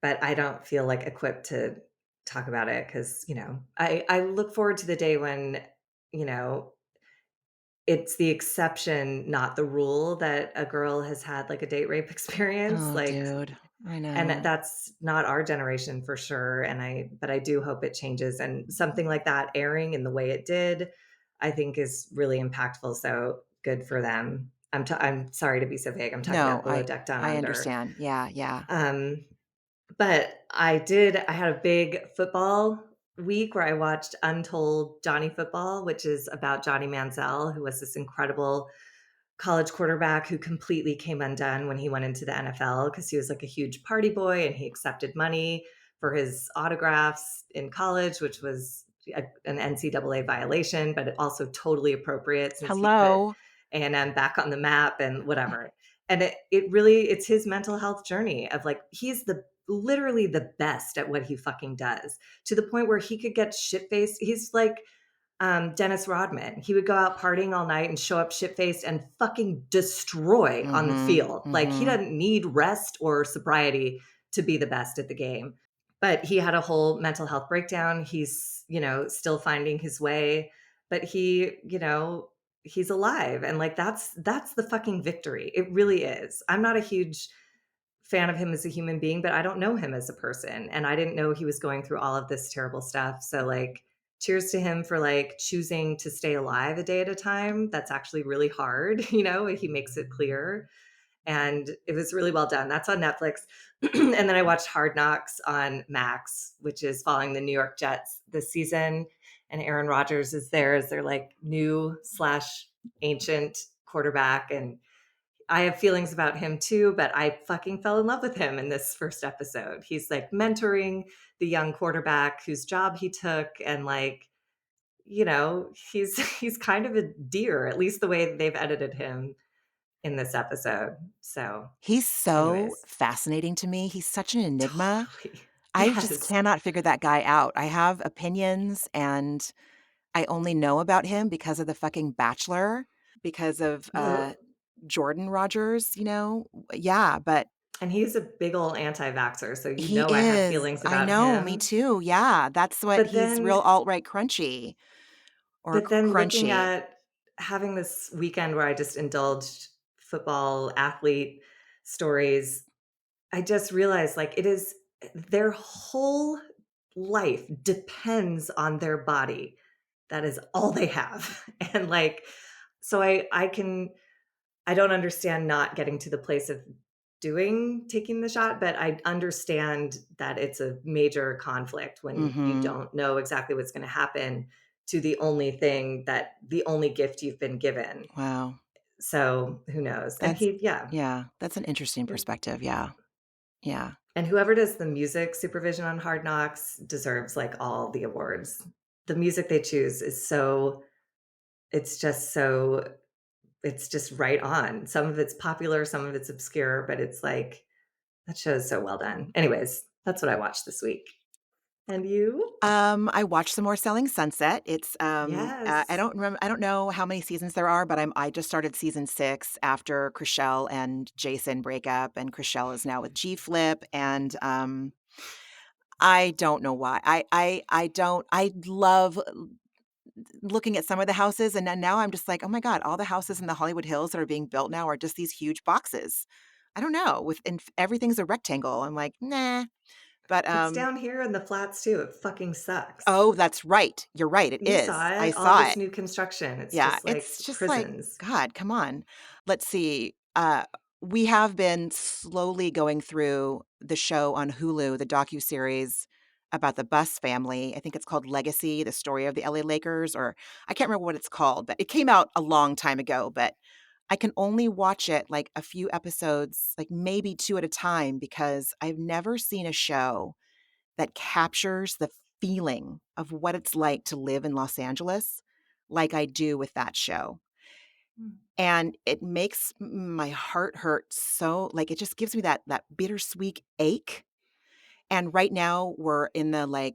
but I don't feel, like, equipped to talk about it because I look forward to the day when, you know, it's the exception, not the rule that a girl has had, like, a date rape experience, Oh, like, dude. I and know. that's not our generation for sure, but I do hope it changes, and something like that airing in the way it did, I think is really impactful, so good for them. I'm sorry to be so vague, I'm talking No, about Below Deck Down I Under. understand. Yeah, yeah. Um, but I had a big football week where I watched Untold Johnny Football, which is about Johnny Manziel, who was this incredible college quarterback who completely came undone when he went into the NFL because he was like a huge party boy and he accepted money for his autographs in college, which was an NCAA violation, but also totally appropriate since he put Hello. A&M back on the map and whatever. And it really it's his mental health journey of like he's the literally the best at what he fucking does to the point where he could get shit faced. He's like Dennis Rodman. He would go out partying all night and show up shit faced and fucking destroy on the Mhm. field. Like he Mhm. doesn't need rest or sobriety to be the best at the game. But he had a whole mental health breakdown. He's, still finding his way, but he's alive and like that's the fucking victory. It really is. I'm not a huge fan of him as a human being, but I don't know him as a person. And I didn't know he was going through all of this terrible stuff. So like cheers to him for like choosing to stay alive a day at a time. That's actually really hard, he makes it clear. And it was really well done. That's on Netflix. And then I watched Hard Knocks on Max, which is following the New York Jets this season. And Aaron Rodgers is there as their like new slash ancient quarterback. And I have feelings about him too, but I fucking fell in love with him in this first episode. He's like mentoring the young quarterback whose job he took and like, he's kind of a deer, at least the way they've edited him in this episode. So, He's so anyways, fascinating to me. He's such an enigma. totally. I just Yes. cannot figure that guy out. I have opinions, and I only know about him because of the fucking Bachelor, because of, Ugh. Jordan Rogers, Yeah, but And he's a big old anti-vaxxer, so he I have is. feelings I about know, me him. too, yeah, that's what But he's real then alt-right crunchy or looking crunchy. at having this weekend where I just indulged football athlete stories, I just realized like it is their whole life depends on their body. That is all they have. And like so I don't understand not getting to the place of taking the shot, but I understand that it's a major conflict when you Mhm. don't know exactly what's going to happen to the only gift you've been given. Wow. So who knows? And That's yeah. yeah, that's an interesting perspective, yeah. Yeah. And whoever does the music supervision on Hard Knocks deserves like all the awards. The music they choose is it's just so it's just right on. Some of it's popular, some of it's obscure, but it's like that show is so well done. Anyways, that's what I watched this week. And you? I watched some more Selling Sunset. It's, Yes. I don't know how many seasons there are, but I just started season 6 after Chrishell and Jason break up, and Chrishell is now with G-Flip, and, I don't know why. I don't I love looking at some of the houses, and then now I'm just like, "Oh my god, all the houses in the Hollywood Hills that are being built now are just these huge boxes." I don't know, everything's a rectangle. I'm like, "Nah." But, It's down here in the flats too. It fucking sucks. oh, that's right. You're right, it You is. saw I it, all saw this it. new construction. It's Yeah, just like it's just like, prisons. God, come on. Let's see, we have been slowly going through the show on Hulu, the docuseries about the Buss family. I think it's called Legacy: The Story of the LA Lakers, or I can't remember what it's called, but it came out a long time ago, but I can only watch it, like, a few episodes, like, maybe 2 at a time because I've never seen a show that captures the feeling of what it's like to live in Los Angeles like I do with that show. Mm. And it makes my heart hurt so, like, it just gives me that bittersweet ache, And right now we're in the,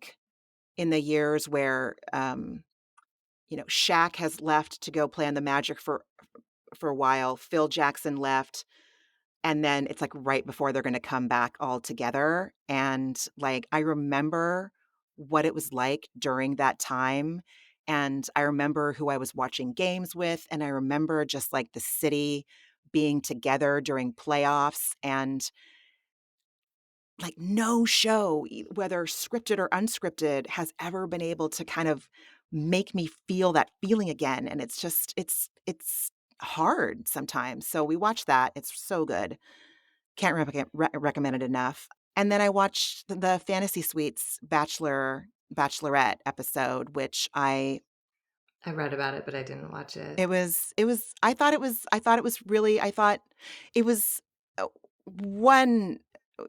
in the years where, Shaq has left to go play on the Magic for a while. Phil Jackson left, and then it's, right before they're gonna come back all together, and, I remember what it was like during that time, and I remember who I was watching games with, and I remember just, the city being together during playoffs, and, no show, whether scripted or unscripted, has ever been able to kind of make me feel that feeling again, and it's just it's hard sometimes, so we watch that, it's so good. Can't recommend it enough. And then I watched the Fantasy Suites Bachelorette episode, which I read about it, but I didn't watch it. I thought it was really I thought it was, one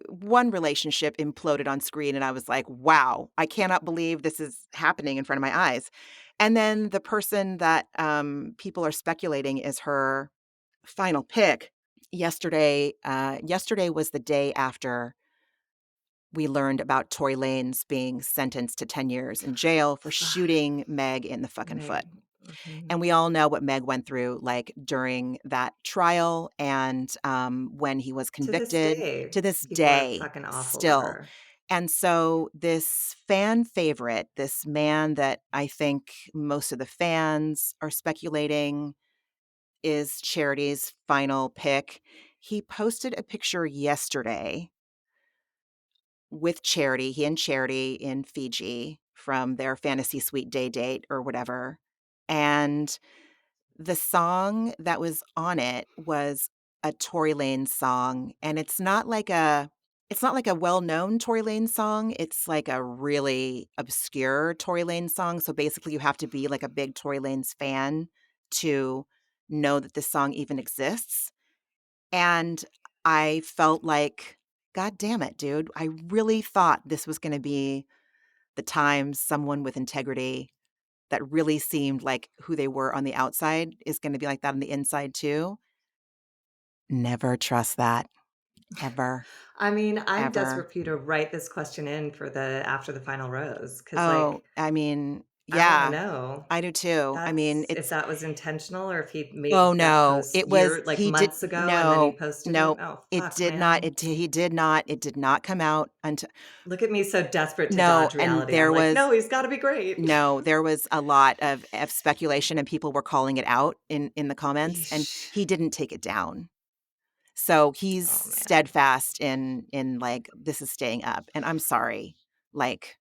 one relationship imploded on screen, and I was like, "Wow, I cannot believe this is happening in front of my eyes." And then the person that, people are speculating is her final pick. Yesterday was the day after we learned about Tory Lanez being sentenced to 10 years in jail for Fuck, shooting Meg in the fucking foot. Meg. Mhm. And we all know what Meg went through, during that trial and, when he was To this convicted, to day, this people are day, fucking awful to still. her. And so this fan favorite, this man that I think most of the fans are speculating is Charity's final pick. He posted a picture yesterday with Charity, he and Charity in Fiji from their fantasy suite day date or whatever, and the song that was on it was a Tory Lanez song, and it's not like a well-known Tory Lanez song, it's like a really obscure Tory Lanez song, so basically you have to be like a big Tory Lanez fan to know that this song even exists, and I felt like, "God damn it, dude, I really thought this was gonna be the time someone with integrity that really seemed like who they were on the outside is gonna be like that on the inside too." Never trust that. Ever, I mean, I'm ever. desperate for you to write this question in for the after the final rose, because Oh, like, I mean, I wanna yeah, know. I do too. I mean, That's if that was intentional or if he oh, made that no, post it was he did months ago and then he no, posted it. no, Oh, it fuck, did not, man. it did not come out until Look at me so desperate to no, dodge and reality. I'm like, "No, he's gotta be great." there was a lot of speculation and people were calling it out in the comments, and Eesh. he didn't take it down. So he's Oh, man. steadfast in this is staying up, and I'm sorry. Like,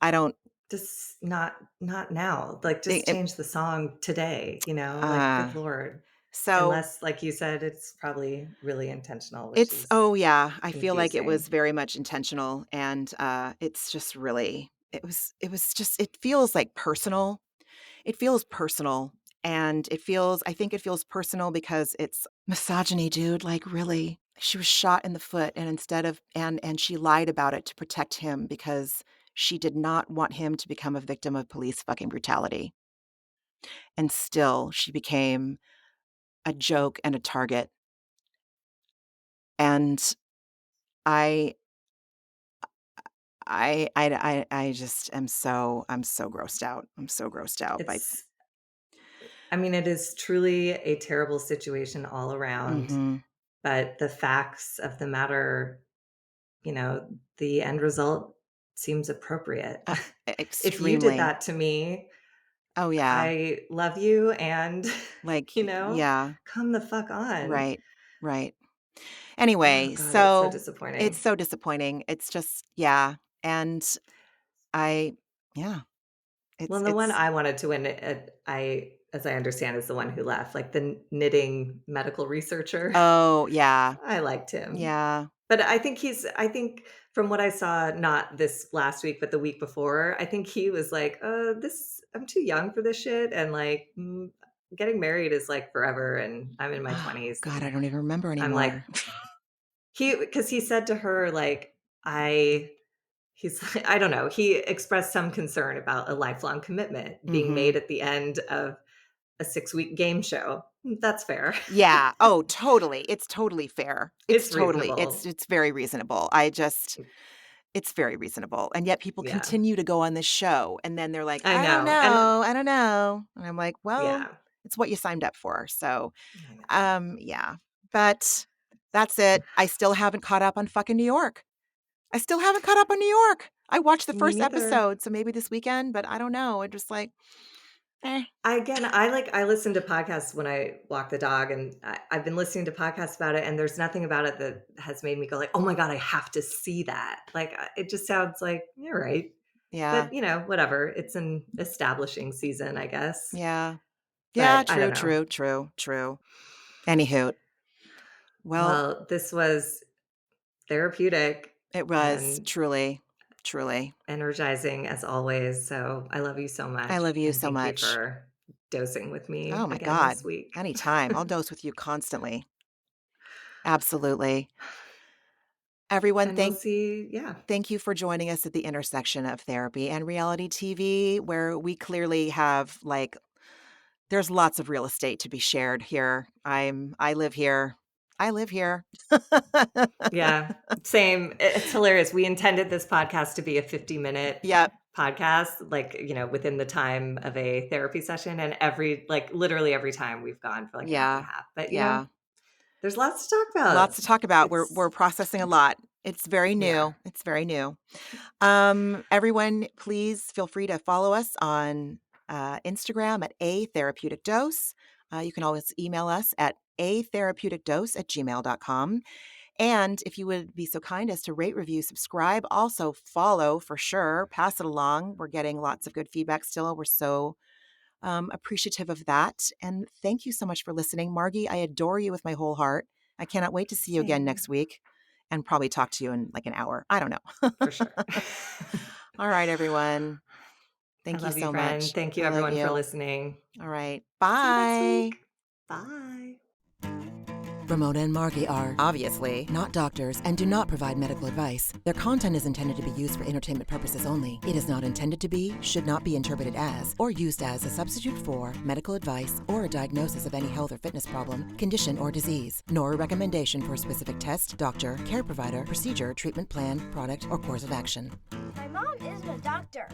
I don't Just not now. Like, think just change the song today, like, uh, good lord. so Unless, like you said, it's probably really intentional, which it's is oh, yeah, I feel like it was confusing. very much intentional, and, it's just really it was just it feels, personal. It feels personal, and I think it feels personal because it's misogyny, dude, really. She was shot in the foot, and instead of and she lied about it to protect him because she did not want him to become a victim of police fucking brutality, and still she became a joke and a target, and I I just am I'm so grossed out. I'm so grossed out by It's I mean, it is truly a terrible situation all around, mhm. but the facts of the matter, the end result seems appropriate. If you did Extremely. that to me, Oh, yeah. I love you and, Yeah. come the fuck on. Right, right. Oh Anyway, god, that's so so it's disappointing. so disappointing. It's just yeah, and I yeah, Well, the one it's I wanted to win, as I understand, is the one who left, like the knitting medical researcher. oh, yeah, I liked him. yeah. But I think from what I saw, not this last week, but the week before, I think he was like, this I'm too young for this shit, and, like, getting married is, like, forever, and I'm in my Oh 20s, god, and I don't even remember I'm like anymore. because he said to her, like, I he's like I don't know, he expressed some concern about a lifelong commitment being Mhm. made at the end of a 6-week game show. That's fair. Yeah. Oh, totally. It's totally fair. It's reasonable. It's very reasonable. I just It's very reasonable. And yet people Yeah, continue to go on this show. And then they're like, I I don't know, and know. I don't know. And I'm like, well, yeah, it's what you signed up for. So, I know. yeah. But that's it. I still haven't caught up on fucking New York. I still haven't caught up on New York. I watched the Me first neither. episode, so maybe this weekend, but I don't know. I just like, eh. I listen to podcasts when I walk the dog, and I've been listening to podcasts about it, and there's nothing about it that has made me go like, "Oh my god, I have to see that." Like, it just sounds like, "You're right." Yeah. But, whatever. It's an establishing season, I guess. Yeah. Yeah, But I don't true, know. true, true, true. Anywho, well, Well, this was therapeutic it was and truly, truly. energizing as always. So I love you so I much. love you And so thank you much. for dosing with me Oh my again God. this week. Anytime. I'll dose with you constantly. Absolutely. Everyone, And we'll see. Yeah. thank you for joining us at the intersection of therapy and reality TV, where we clearly have like there's lots of real estate to be shared here. I live here. I live here. Yeah. Same. It's hilarious. We intended this podcast to be a 50-minute Yep. podcast, like, within the time of a therapy session. And literally every time we've gone for like an hour and Yeah. a half. But, Yeah. there's lots to talk Lots about. to talk about. We're It's, processing a lot. It's very we new. are. It's very new. Everyone, please feel free to follow us on Instagram at A Therapeutic Dose. You can always email us at atherapeuticdose@gmail.com. And if you would be so kind as to rate, review, subscribe, also follow for sure, pass it along. We're getting lots of good feedback still. We're so appreciative of that. And thank you so much for listening. Margee, I adore you with my whole heart. I cannot wait to see you again Same. next week and probably talk to you in like an hour. I don't know. For sure. All right, everyone. I Thank you love you, so friend. much. Thank you, I love everyone, for you. listening. All right. See you next Bye. week. Bye. Ramona and Margee are Obviously. not doctors and do not provide medical advice. Their content is intended to be used for entertainment purposes only. It is not intended to be, should not be interpreted as, or used as a substitute for medical advice or a diagnosis of any health or fitness problem, condition, or disease, nor a recommendation for a specific test, doctor, care provider, procedure, treatment plan, product, or course of action. My mom isn't a doctor.